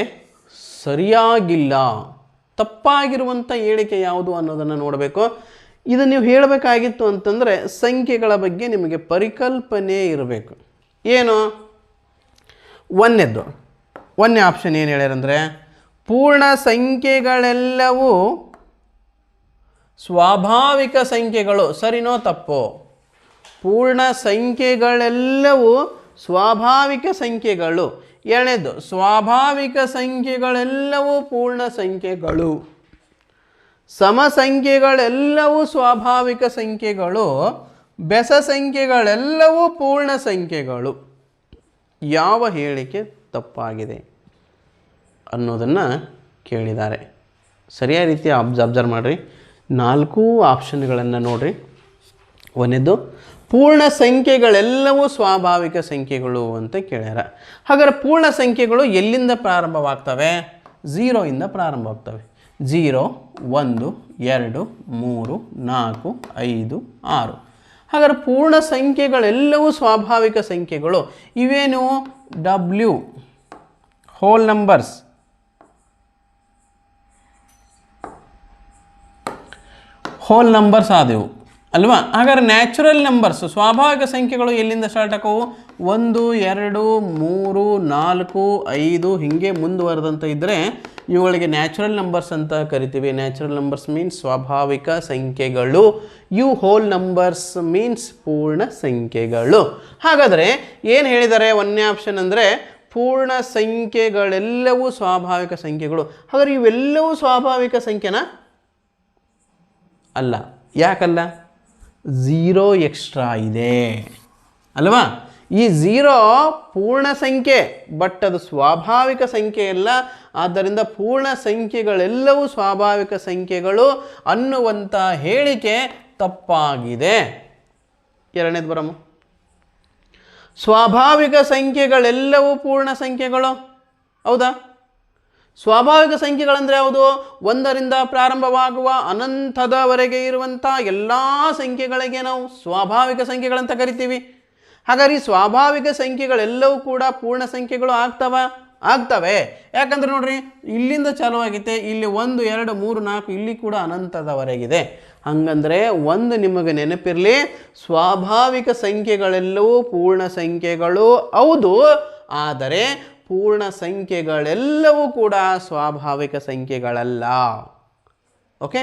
ಸರಿಯಾಗಿಲ್ಲ, ತಪ್ಪಾಗಿರುವಂಥ ಹೇಳಿಕೆ ಯಾವುದು ಅನ್ನೋದನ್ನು ನೋಡಬೇಕು. ಇದು ನೀವು ಹೇಳಬೇಕಾಗಿತ್ತು ಅಂತಂದರೆ ಸಂಖ್ಯೆಗಳ ಬಗ್ಗೆ ನಿಮಗೆ ಪರಿಕಲ್ಪನೆ ಇರಬೇಕು. ಏನು ಒಂದನೇ ಆಪ್ಷನ್ ಏನು ಹೇಳ್ಯಾರಂದರೆ ಪೂರ್ಣ ಸಂಖ್ಯೆಗಳೆಲ್ಲವೂ ಸ್ವಾಭಾವಿಕ ಸಂಖ್ಯೆಗಳು. ಸರಿನೋ ತಪ್ಪೋ? ಪೂರ್ಣ ಸಂಖ್ಯೆಗಳೆಲ್ಲವೂ ಸ್ವಾಭಾವಿಕ ಸಂಖ್ಯೆಗಳು. ಎರಡನೇದು, ಸ್ವಾಭಾವಿಕ ಸಂಖ್ಯೆಗಳೆಲ್ಲವೂ ಪೂರ್ಣ ಸಂಖ್ಯೆಗಳು. ಸಮ ಸಂಖ್ಯೆಗಳೆಲ್ಲವೂ ಸ್ವಾಭಾವಿಕ ಸಂಖ್ಯೆಗಳು, ಬೆಸ ಸಂಖ್ಯೆಗಳೆಲ್ಲವೂ ಪೂರ್ಣ ಸಂಖ್ಯೆಗಳು. ಯಾವ ಹೇಳಿಕೆ ತಪ್ಪಾಗಿದೆ ಅನ್ನೋದನ್ನು ಕೇಳಿದ್ದಾರೆ. ಸರಿಯಾದ ರೀತಿ ಅಬ್ಸರ್ವ್ ಮಾಡಿರಿ. 4 ಆಪ್ಷನ್ಗಳನ್ನು ನೋಡಿರಿ. ಒಂದನೇದು ಪೂರ್ಣ ಸಂಖ್ಯೆಗಳೆಲ್ಲವೂ ಸ್ವಾಭಾವಿಕ ಸಂಖ್ಯೆಗಳು ಅಂತ ಕೇಳ್ಯಾರ. ಹಾಗಾದ್ರೆ ಪೂರ್ಣ ಸಂಖ್ಯೆಗಳು ಎಲ್ಲಿಂದ ಪ್ರಾರಂಭವಾಗ್ತವೆ? 0 ಇಂದ ಪ್ರಾರಂಭವಾಗ್ತವೆ. 0, 1, 2, 3, 4, 5, 6. ಹಾಗಾದ್ರೆ ಪೂರ್ಣ ಸಂಖ್ಯೆಗಳೆಲ್ಲವೂ ಸ್ವಾಭಾವಿಕ ಸಂಖ್ಯೆಗಳು. ಇವೇನು W hole numbers. Hole numbers ಆದವು ಅಲ್ವಾ? ಹಾಗಾದ್ರೆ ನ್ಯಾಚುರಲ್ ನಂಬರ್ಸ್ ಸ್ವಾಭಾವಿಕ ಸಂಖ್ಯೆಗಳು ಎಲ್ಲಿಂದ ಸ್ಟಾರ್ಟ್ ಆಕವು? 1, 2, 3, 4, 5 ಹೀಗೆ ಮುಂದುವರೆದಂತ ಇದ್ದರೆ ಇವುಗಳಿಗೆ ನ್ಯಾಚುರಲ್ ನಂಬರ್ಸ್ ಅಂತ ಕರಿತೀವಿ. ನ್ಯಾಚುರಲ್ ನಂಬರ್ಸ್ ಮೀನ್ಸ್ ಸ್ವಾಭಾವಿಕ ಸಂಖ್ಯೆಗಳು. ಯು ಹೋಲ್ ನಂಬರ್ಸ್ ಮೀನ್ಸ್ ಪೂರ್ಣ ಸಂಖ್ಯೆಗಳು. ಹಾಗಾದರೆ ಏನು ಹೇಳಿದ್ದಾರೆ ಒಂದನೇ ಆಪ್ಷನ್ ಅಂದರೆ ಪೂರ್ಣ ಸಂಖ್ಯೆಗಳೆಲ್ಲವೂ ಸ್ವಾಭಾವಿಕ ಸಂಖ್ಯೆಗಳು. ಹಾಗಾದ್ರೆ ಇವೆಲ್ಲವೂ ಸ್ವಾಭಾವಿಕ ಸಂಖ್ಯೆನಾ? ಅಲ್ಲ. ಯಾಕಲ್ಲ? 0 ಎಕ್ಸ್ಟ್ರಾ ಇದೆ ಅಲ್ವಾ? ಈ 0 ಪೂರ್ಣ ಸಂಖ್ಯೆ, ಬಟ್ ಅದು ಸ್ವಾಭಾವಿಕ ಸಂಖ್ಯೆ ಅಲ್ಲ. ಆದ್ದರಿಂದ ಪೂರ್ಣ ಸಂಖ್ಯೆಗಳೆಲ್ಲವೂ ಸ್ವಾಭಾವಿಕ ಸಂಖ್ಯೆಗಳು ಅನ್ನುವಂಥ ಹೇಳಿಕೆ ತಪ್ಪಾಗಿದೆ. ಎರಡನೇದು ಬರಮ್ಮ. ಸ್ವಾಭಾವಿಕ ಸಂಖ್ಯೆಗಳೆಲ್ಲವೂ ಪೂರ್ಣ ಸಂಖ್ಯೆಗಳು. ಹೌದಾ? ಸ್ವಾಭಾವಿಕ ಸಂಖ್ಯೆಗಳಂದರೆ ಯಾವುದು? 1ರಿಂದ ಪ್ರಾರಂಭವಾಗುವ ಅನಂತದವರೆಗೆ ಇರುವಂಥ ಎಲ್ಲ ಸಂಖ್ಯೆಗಳಿಗೆ ನಾವು ಸ್ವಾಭಾವಿಕ ಸಂಖ್ಯೆಗಳಂತ ಕರಿತೀವಿ. ಹಾಗಾದ್ರೆ ಈ ಸ್ವಾಭಾವಿಕ ಸಂಖ್ಯೆಗಳೆಲ್ಲವೂ ಕೂಡ ಪೂರ್ಣ ಸಂಖ್ಯೆಗಳು ಆಗ್ತವೆ. ಯಾಕಂದ್ರೆ ನೋಡ್ರಿ, ಇಲ್ಲಿಂದ ಚಾಲು ಆಗೈತೆ, ಇಲ್ಲಿ 1, 2, 3, 4 ಇಲ್ಲಿ ಕೂಡ ಅನಂತದವರೆಗಿದೆ. ಹಂಗಂದ್ರೆ ಒಂದು ನಿಮಗೆ ನೆನಪಿರಲಿ, ಸ್ವಾಭಾವಿಕ ಸಂಖ್ಯೆಗಳೆಲ್ಲವೂ ಪೂರ್ಣ ಸಂಖ್ಯೆಗಳು ಹೌದು, ಆದರೆ ಪೂರ್ಣ ಸಂಖ್ಯೆಗಳೆಲ್ಲವೂ ಕೂಡ ಸ್ವಾಭಾವಿಕ ಸಂಖ್ಯೆಗಳಲ್ಲ. ಓಕೆ,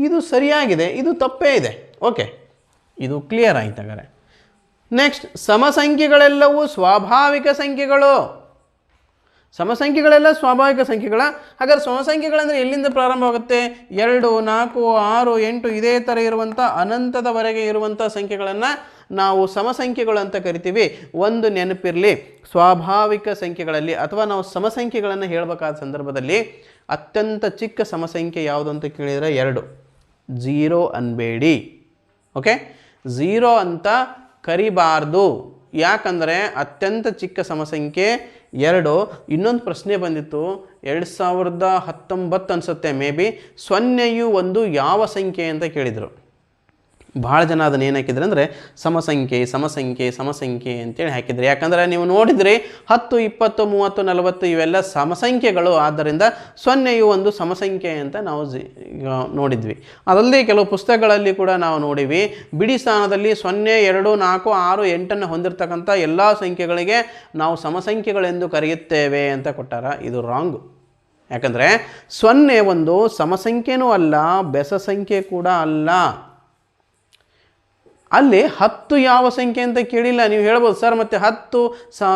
ಇದು ಸರಿಯಾಗಿದೆ, ಇದು ತಪ್ಪೇ ಇದೆ. ಓಕೆ, ಇದು ಕ್ಲಿಯರ್ ಆಯ್ತು. ಹಾಗಾದ್ರೆ ನೆಕ್ಸ್ಟ್, ಸಮಸಂಖ್ಯೆಗಳೆಲ್ಲವೂ ಸ್ವಾಭಾವಿಕ ಸಂಖ್ಯೆಗಳು. ಸಮಸಂಖ್ಯೆಗಳೆಲ್ಲ ಸ್ವಾಭಾವಿಕ ಸಂಖ್ಯೆಗಳ. ಹಾಗಾದ್ರೆ ಸಮಸಂಖ್ಯೆಗಳಂದರೆ ಎಲ್ಲಿಂದ ಪ್ರಾರಂಭವಾಗುತ್ತೆ? 2, 4, 6, 8 ಇದೇ ಥರ ಇರುವಂಥ ಅನಂತದವರೆಗೆ ಇರುವಂಥ ಸಂಖ್ಯೆಗಳನ್ನು ನಾವು ಸಮಸಂಖ್ಯೆಗಳು ಅಂತ ಕರಿತೀವಿ. ಒಂದು ನೆನಪಿರಲಿ, ಸ್ವಾಭಾವಿಕ ಸಂಖ್ಯೆಗಳಲ್ಲಿ ಅಥವಾ ನಾವು ಸಮಸಂಖ್ಯೆಗಳನ್ನು ಹೇಳಬೇಕಾದ ಸಂದರ್ಭದಲ್ಲಿ ಅತ್ಯಂತ ಚಿಕ್ಕ ಸಮಸಂಖ್ಯೆ ಯಾವುದು ಅಂತ ಕೇಳಿದರೆ 2. 0 ಅನ್ಬೇಡಿ. ಓಕೆ, 0 ಅಂತ ಕರಿಬಾರ್ದು. ಯಾಕಂದರೆ ಅತ್ಯಂತ ಚಿಕ್ಕ ಸಮಸಂಖ್ಯೆ 2. ಇನ್ನೊಂದು ಪ್ರಶ್ನೆ ಬಂದಿತ್ತು 2019 ಅನಿಸುತ್ತೆ, ಮೇ ಬಿ, 0ಯು ಒಂದು ಯಾವ ಸಂಖ್ಯೆ ಅಂತ ಕೇಳಿದರು. ಭಾಳ ಜನ ಅದನ್ನು ಏನು ಹಾಕಿದ್ರೆ ಅಂದರೆ ಸಮಸಂಖ್ಯೆ ಸಮಸಂಖ್ಯೆ ಸಮಸಂಖ್ಯೆ ಅಂತೇಳಿ ಹಾಕಿದ್ರು. ಯಾಕಂದರೆ ನೀವು ನೋಡಿದ್ರಿ 10, 20, 30, 40 ಇವೆಲ್ಲ ಸಮಸಂಖ್ಯೆಗಳು. ಆದ್ದರಿಂದ 0 ಒಂದು ಸಮಸಂಖ್ಯೆ ಅಂತ ನಾವು ಈಗ ನೋಡಿದ್ವಿ. ಅದಲ್ಲದೆ ಕೆಲವು ಪುಸ್ತಕಗಳಲ್ಲಿ ಕೂಡ ನಾವು ನೋಡಿವಿ, ಬಿಡಿ ಸ್ಥಾನದಲ್ಲಿ 0, 2, 4, 6, 8 ಹೊಂದಿರತಕ್ಕಂಥ ಎಲ್ಲ ಸಂಖ್ಯೆಗಳಿಗೆ ನಾವು ಸಮಸಂಖ್ಯೆಗಳೆಂದು ಕರೆಯುತ್ತೇವೆ ಅಂತ ಕೊಟ್ಟಾರ. ಇದು ರಾಂಗು. ಯಾಕಂದರೆ 0 ಒಂದು ಸಮಸಂಖ್ಯೆನೂ ಅಲ್ಲ, ಬೆಸ ಸಂಖ್ಯೆ ಕೂಡ ಅಲ್ಲ. ಅಲ್ಲಿ 10 ಯಾವ ಸಂಖ್ಯೆ ಅಂತ ಕೇಳಿಲ್ಲ. ನೀವು ಹೇಳ್ಬೋದು ಸರ್ ಮತ್ತೆ 10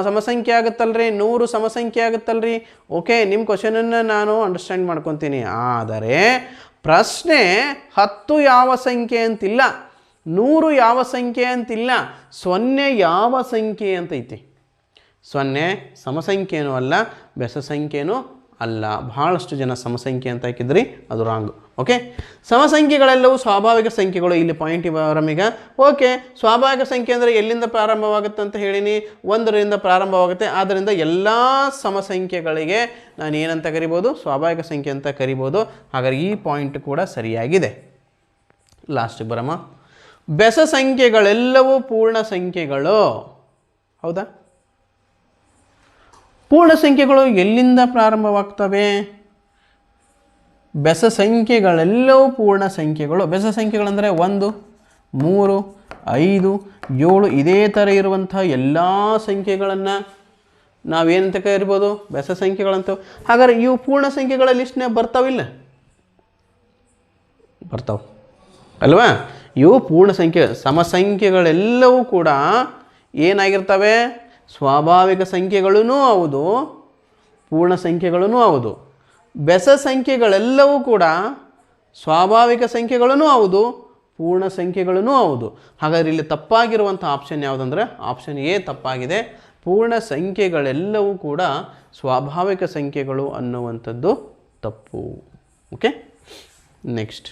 ಸಮಸಂಖ್ಯೆ ಆಗುತ್ತಲ್ರಿ, 100 ಸಮಸಂಖ್ಯೆ ಆಗುತ್ತಲ್ರಿ. ಓಕೆ, ನಿಮ್ಮ ಕ್ವಶನನ್ನು ನಾನು ಅಂಡರ್ಸ್ಟ್ಯಾಂಡ್ ಮಾಡ್ಕೊತೀನಿ. ಆದರೆ ಪ್ರಶ್ನೆ 10 ಯಾವ ಸಂಖ್ಯೆ ಅಂತಿಲ್ಲ, 100 ಯಾವ ಸಂಖ್ಯೆ ಅಂತಿಲ್ಲ, 0 ಯಾವ ಸಂಖ್ಯೆ ಅಂತ ಐತಿ. 0 ಸಮಸಂಖ್ಯೆನೂ ಅಲ್ಲ, ಬೆಸ ಸಂಖ್ಯೆನೂ ಅಲ್ಲ. ಬಹಳಷ್ಟು ಜನ ಸಮಸಂಖ್ಯೆ ಅಂತ ಹಾಕಿದ್ರಿ, ಅದು ರಾಂಗ್. ಓಕೆ, ಸಮಸಂಖ್ಯೆಗಳೆಲ್ಲವೂ ಸ್ವಾಭಾವಿಕ ಸಂಖ್ಯೆಗಳು. ಇಲ್ಲಿ ಪಾಯಿಂಟ್ ಬರಮೀಗ. ಓಕೆ, ಸ್ವಾಭಾವಿಕ ಸಂಖ್ಯೆ ಅಂದರೆ ಎಲ್ಲಿಂದ ಪ್ರಾರಂಭವಾಗುತ್ತೆ ಅಂತ ಹೇಳಿನಿ, 1ರಿಂದ ಪ್ರಾರಂಭವಾಗುತ್ತೆ. ಆದ್ದರಿಂದ ಎಲ್ಲ ಸಮಸಂಖ್ಯೆಗಳಿಗೆ ನಾನು ಏನಂತ ಕರಿಬೋದು, ಸ್ವಾಭಾವಿಕ ಸಂಖ್ಯೆ ಅಂತ ಕರಿಬೋದು. ಹಾಗಾದ್ರೆ ಈ ಪಾಯಿಂಟ್ ಕೂಡ ಸರಿಯಾಗಿದೆ. ಲಾಸ್ಟಿಗೆ ಬರಮ್ಮ. ಬೆಸ ಸಂಖ್ಯೆಗಳೆಲ್ಲವೂ ಪೂರ್ಣ ಸಂಖ್ಯೆಗಳು. ಹೌದಾ? ಪೂರ್ಣ ಸಂಖ್ಯೆಗಳು ಎಲ್ಲಿಂದ ಪ್ರಾರಂಭವಾಗ್ತವೆ? ಬೆಸ ಸಂಖ್ಯೆಗಳೆಲ್ಲವೂ ಪೂರ್ಣ ಸಂಖ್ಯೆಗಳು. ಬೆಸ ಸಂಖ್ಯೆಗಳಂದರೆ 1, 3, 5, 7 ಇದೇ ಥರ ಇರುವಂಥ ಎಲ್ಲ ಸಂಖ್ಯೆಗಳನ್ನು ನಾವೇನಂತ ಕರಿಬೋದು, ಬೆಸ ಸಂಖ್ಯೆಗಳಂತ. ಹಾಗಾದ್ರೆ ಇವು ಪೂರ್ಣ ಸಂಖ್ಯೆಗಳ ಲಿಸ್ಟ್ನೇ ಬರ್ತಾವಿಲ್ಲ? ಬರ್ತಾವೆ ಅಲ್ವಾ? ಇವು ಪೂರ್ಣ ಸಂಖ್ಯೆ. ಸಮಸಂಖ್ಯೆಗಳೆಲ್ಲವೂ ಕೂಡ ಏನಾಗಿರ್ತವೆ? ಸ್ವಾಭಾವಿಕ ಸಂಖ್ಯೆಗಳೂ ಹೌದು, ಪೂರ್ಣ ಸಂಖ್ಯೆಗಳೂ ಹೌದು. ಬೆಸ ಸಂಖ್ಯೆಗಳೆಲ್ಲವೂ ಕೂಡ ಸ್ವಾಭಾವಿಕ ಸಂಖ್ಯೆಗಳೂ ಹೌದು, ಪೂರ್ಣ ಸಂಖ್ಯೆಗಳೂ ಹೌದು. ಹಾಗಾದರೆ ಇಲ್ಲಿ ತಪ್ಪಾಗಿರುವಂಥ ಆಪ್ಷನ್ ಯಾವುದಂದರೆ ಆಪ್ಷನ್ ಎ ತಪ್ಪಾಗಿದೆ. ಪೂರ್ಣ ಸಂಖ್ಯೆಗಳೆಲ್ಲವೂ ಕೂಡ ಸ್ವಾಭಾವಿಕ ಸಂಖ್ಯೆಗಳು ಅನ್ನುವಂಥದ್ದು ತಪ್ಪು. Okay, next.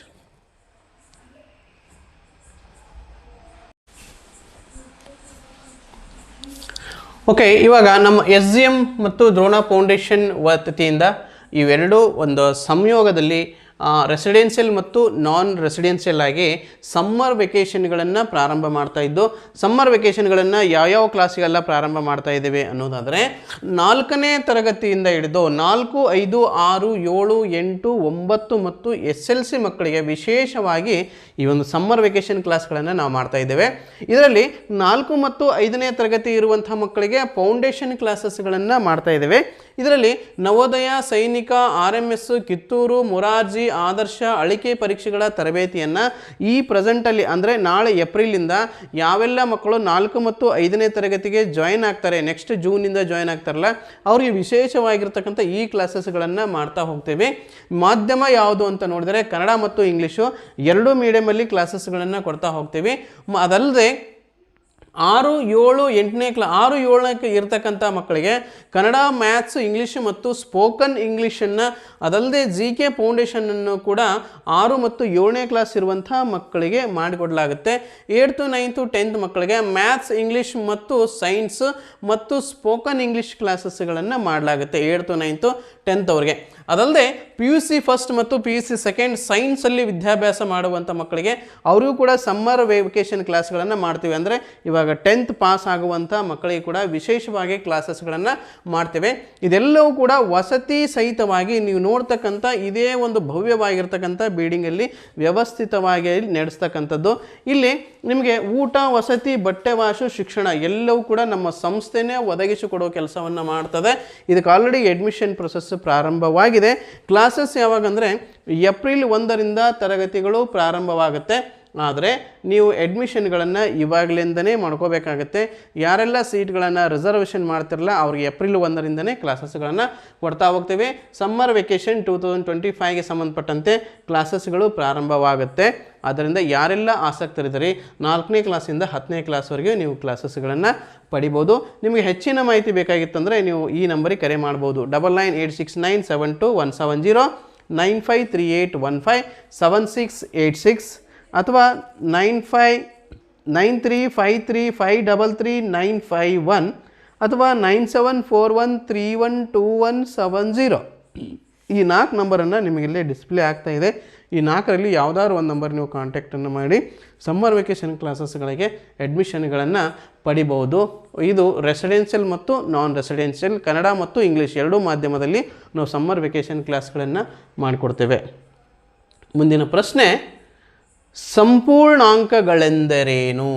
ಓಕೆ, ಇವಾಗ ನಮ್ಮ SGM ಮತ್ತು ದ್ರೋಣ ಫೌಂಡೇಶನ್ ವತಿಯಿಂದ ಇವೆರಡೂ ಒಂದು ಸಂಯೋಗದಲ್ಲಿ ರೆಸಿಡೆನ್ಷಿಯಲ್ ಮತ್ತು ನಾನ್ ರೆಸಿಡೆನ್ಷಿಯಲ್ ಆಗಿ ಸಮ್ಮರ್ ವೆಕೇಷನ್ಗಳನ್ನು ಪ್ರಾರಂಭ ಮಾಡ್ತಾ ಇದ್ದು, ಸಮ್ಮರ್ ವೆಕೇಷನ್ಗಳನ್ನು ಯಾವ್ಯಾವ ಕ್ಲಾಸಿಗೆಲ್ಲ ಪ್ರಾರಂಭ ಮಾಡ್ತಾ ಇದ್ದೇವೆ ಅನ್ನೋದಾದರೆ 4ನೇ ತರಗತಿಯಿಂದ ಹಿಡಿದು 4, 5, 6, 7, 8, 9 ಮತ್ತು SLC ಮಕ್ಕಳಿಗೆ ವಿಶೇಷವಾಗಿ ಈ ಒಂದು ಸಮ್ಮರ್ ವೆಕೇಷನ್ ಕ್ಲಾಸ್ಗಳನ್ನು ನಾವು ಮಾಡ್ತಾ ಇದ್ದೇವೆ. ಇದರಲ್ಲಿ 4 ಮತ್ತು 5ನೇ ತರಗತಿ ಇರುವಂಥ ಮಕ್ಕಳಿಗೆ ಫೌಂಡೇಶನ್ ಕ್ಲಾಸಸ್ಗಳನ್ನು ಮಾಡ್ತಾ ಇದ್ದೇವೆ. ಇದರಲ್ಲಿ ನವೋದಯ, ಸೈನಿಕ, RMS, ಕಿತ್ತೂರು, ಮೊರಾರ್ಜಿ, ಆದರ್ಶ, ಅಳಿಕೆ ಪರೀಕ್ಷೆಗಳ ತರಬೇತಿಯನ್ನು ಈ ಪ್ರೆಸೆಂಟಲ್ಲಿ ಅಂದರೆ ನಾಳೆ ಏಪ್ರಿಲಿಂದ ಯಾವೆಲ್ಲ ಮಕ್ಕಳು 4 ಮತ್ತು 5ನೇ ತರಗತಿಗೆ ಜಾಯಿನ್ ಆಗ್ತಾರೆ, ನೆಕ್ಸ್ಟ್ ಜೂನಿಂದ ಜಾಯಿನ್ ಆಗ್ತಾರಲ್ಲ, ಅವರಿಗೆ ವಿಶೇಷವಾಗಿರ್ತಕ್ಕಂಥ ಈ ಕ್ಲಾಸಸ್ಗಳನ್ನು ಮಾಡ್ತಾ ಹೋಗ್ತೇವೆ. ಮಾಧ್ಯಮ ಯಾವುದು ಅಂತ ನೋಡಿದರೆ ಕನ್ನಡ ಮತ್ತು ಇಂಗ್ಲೀಷು ಎರಡೂ ಮೀಡಿಯಮಲ್ಲಿ ಕ್ಲಾಸಸ್ಗಳನ್ನು ಕೊಡ್ತಾ ಹೋಗ್ತೇವೆ. ಅದಲ್ಲದೆ 6, 7, 8ನೇ 6, 7ನೇ ಇರ್ತಕ್ಕಂಥ ಮಕ್ಕಳಿಗೆ ಕನ್ನಡ, ಮ್ಯಾಥ್ಸ್, ಇಂಗ್ಲೀಷ್ ಮತ್ತು ಸ್ಪೋಕನ್ ಇಂಗ್ಲೀಷನ್ನು, ಅದಲ್ಲದೆ GK ಫೌಂಡೇಶನನ್ನು ಕೂಡ 6 ಮತ್ತು 7ನೇ ಕ್ಲಾಸ್ ಇರುವಂಥ ಮಕ್ಕಳಿಗೆ ಮಾಡಿಕೊಡಲಾಗುತ್ತೆ. 8th, 9th, 10th ಮಕ್ಕಳಿಗೆ ಮ್ಯಾಥ್ಸ್, ಇಂಗ್ಲೀಷ್ ಮತ್ತು ಸೈನ್ಸ್ ಮತ್ತು ಸ್ಪೋಕನ್ ಇಂಗ್ಲೀಷ್ ಕ್ಲಾಸಸ್ಗಳನ್ನು ಮಾಡಲಾಗುತ್ತೆ 8th, 9th, 10th ಅವರಿಗೆ. ಅದಲ್ಲದೆ PUC ಫಸ್ಟ್ ಮತ್ತು PUC ಸೆಕೆಂಡ್ ಸೈನ್ಸಲ್ಲಿ ವಿದ್ಯಾಭ್ಯಾಸ ಮಾಡುವಂಥ ಮಕ್ಕಳಿಗೆ ಅವರಿಗೂ ಕೂಡ ಸಮ್ಮರ್ ವೆಕೇಷನ್ ಕ್ಲಾಸ್ಗಳನ್ನು ಮಾಡ್ತೀವಿ. ಅಂದರೆ ಇವಾಗ 10th ಪಾಸ್ ಆಗುವಂಥ ಮಕ್ಕಳಿಗೆ ಕೂಡ ವಿಶೇಷವಾಗಿ ಕ್ಲಾಸಸ್ಗಳನ್ನು ಮಾಡ್ತೇವೆ. ಇದೆಲ್ಲವೂ ಕೂಡ ವಸತಿ ಸಹಿತವಾಗಿ ನೀವು ನೋಡ್ತಕ್ಕಂಥ ಇದೇ ಒಂದು ಭವ್ಯವಾಗಿರ್ತಕ್ಕಂಥ ಬಿಲ್ಡಿಂಗಲ್ಲಿ ವ್ಯವಸ್ಥಿತವಾಗಿ ನಡೆಸ್ತಕ್ಕಂಥದ್ದು. ಇಲ್ಲಿ ನಿಮಗೆ ಊಟ, ವಸತಿ, ಬಟ್ಟೆ, ವಾಶು, ಶಿಕ್ಷಣ ಎಲ್ಲವೂ ಕೂಡ ನಮ್ಮ ಸಂಸ್ಥೆನೇ ಒದಗಿಸಿಕೊಡುವ ಕೆಲಸವನ್ನು ಮಾಡ್ತದೆ. ಇದಕ್ಕೆ ಆಲ್ರೆಡಿ ಅಡ್ಮಿಷನ್ ಪ್ರೊಸೆಸ್ ಪ್ರಾರಂಭವಾಗಿದೆ. ಕ್ಲಾಸಸ್ ಯಾವಾಗಂದರೆ ಏಪ್ರಿಲ್ 1ರಿಂದ ತರಗತಿಗಳು ಪ್ರಾರಂಭವಾಗುತ್ತೆ. ಆದರೆ ನೀವು ಅಡ್ಮಿಷನ್ಗಳನ್ನು ಇವಾಗಲಿಂದನೇ ಮಾಡ್ಕೋಬೇಕಾಗತ್ತೆ. ಯಾರೆಲ್ಲ ಸೀಟ್ಗಳನ್ನು ರಿಸರ್ವೇಷನ್ ಮಾಡ್ತಿರಲ್ಲ ಅವ್ರಿಗೆ ಏಪ್ರಿಲ್ 1ರಿಂದನೇ ಕ್ಲಾಸಸ್ಗಳನ್ನು ಕೊಡ್ತಾ ಹೋಗ್ತೇವೆ. ಸಮ್ಮರ್ ವೆಕೇಷನ್ 2025ಗೆ ಸಂಬಂಧಪಟ್ಟಂತೆ ಕ್ಲಾಸಸ್ಗಳು ಪ್ರಾರಂಭವಾಗುತ್ತೆ. ಆದ್ದರಿಂದ ಯಾರೆಲ್ಲ ಆಸಕ್ತರಿದ್ದೀರಿ 4ನೇ ಕ್ಲಾಸಿಂದ 10ನೇ ಕ್ಲಾಸ್ವರೆಗೆ ನೀವು ಕ್ಲಾಸಸ್ಗಳನ್ನು ಪಡಿಬೋದು. ನಿಮಗೆ ಹೆಚ್ಚಿನ ಮಾಹಿತಿ ಬೇಕಾಗಿತ್ತಂದರೆ ನೀವು ಈ ನಂಬರಿಗೆ ಕರೆ ಮಾಡ್ಬೋದು. 9986972170, 9538157686 ಅಥವಾ 959353533951 ಅಥವಾ 9741312170. ಈ 4 ನಂಬರನ್ನು ನಿಮಗಿಲ್ಲೇ ಡಿಸ್ಪ್ಲೇ ಆಗ್ತಾ ಇದೆ. ಈ 4ರಲ್ಲಿ ಯಾವುದಾದ್ರು ಒಂದು ನಂಬರ್ ನೀವು ಕಾಂಟ್ಯಾಕ್ಟನ್ನು ಮಾಡಿ ಸಮ್ಮರ್ ವೆಕೇಷನ್ ಕ್ಲಾಸಸ್ಗಳಿಗೆ ಅಡ್ಮಿಷನ್ಗಳನ್ನು ಪಡಿಬೋದು. ಇದು ರೆಸಿಡೆನ್ಷಿಯಲ್ ಮತ್ತು ನಾನ್ ರೆಸಿಡೆನ್ಷಿಯಲ್, ಕನ್ನಡ ಮತ್ತು ಇಂಗ್ಲೀಷ್ ಎರಡೂ ಮಾಧ್ಯಮದಲ್ಲಿ ನಾವು ಸಮ್ಮರ್ ವೆಕೇಷನ್ ಕ್ಲಾಸ್ಗಳನ್ನು ಮಾಡಿಕೊಡ್ತೇವೆ. ಮುಂದಿನ ಪ್ರಶ್ನೆ, ಸಂಪೂರ್ಣಾಂಕಗಳೆಂದರೇನು?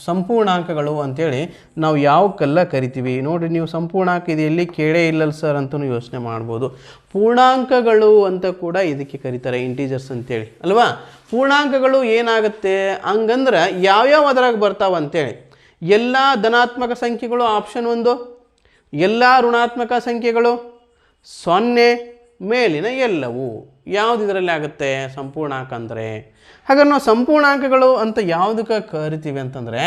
ಸಂಪೂರ್ಣಾಂಕಗಳು ಅಂಥೇಳಿ ನಾವು ಯಾವಕ್ಕೆಲ್ಲ ಕರಿತೀವಿ ನೋಡಿರಿ. ನೀವು ಸಂಪೂರ್ಣಾಂಕ ಇದು ಎಲ್ಲಿ ಕೇಳೇ ಇಲ್ಲಲ್ಲ ಸರ್ ಅಂತಲೂ ಯೋಚನೆ ಮಾಡ್ಬೋದು. ಪೂರ್ಣಾಂಕಗಳು ಅಂತ ಕೂಡ ಇದಕ್ಕೆ ಕರೀತಾರೆ, ಇಂಟೀಜರ್ಸ್ ಅಂತೇಳಿ ಅಲ್ವಾ. ಪೂರ್ಣಾಂಕಗಳು ಏನಾಗುತ್ತೆ ಹಂಗಂದ್ರೆ ಯಾವ್ಯಾವ ಅದರಾಗ ಬರ್ತಾವ ಅಂತೇಳಿ, ಎಲ್ಲ ಧನಾತ್ಮಕ ಸಂಖ್ಯೆಗಳು ಆಪ್ಷನ್ 1, ಎಲ್ಲ ಋಣಾತ್ಮಕ ಸಂಖ್ಯೆಗಳು, 0 ಮೇಲಿನ ಎಲ್ಲವೂ. ಯಾವುದು ಇದರಲ್ಲಿ ಆಗುತ್ತೆ ಸಂಪೂರ್ಣಾಂಕ ಅಂದರೆ? ಹಾಗಾದ್ರೆ ನಾವು ಸಂಪೂರ್ಣಾಂಕಗಳು ಅಂತ ಯಾವುದಕ್ಕೆ ಕರಿತೀವಿ ಅಂತಂದರೆ,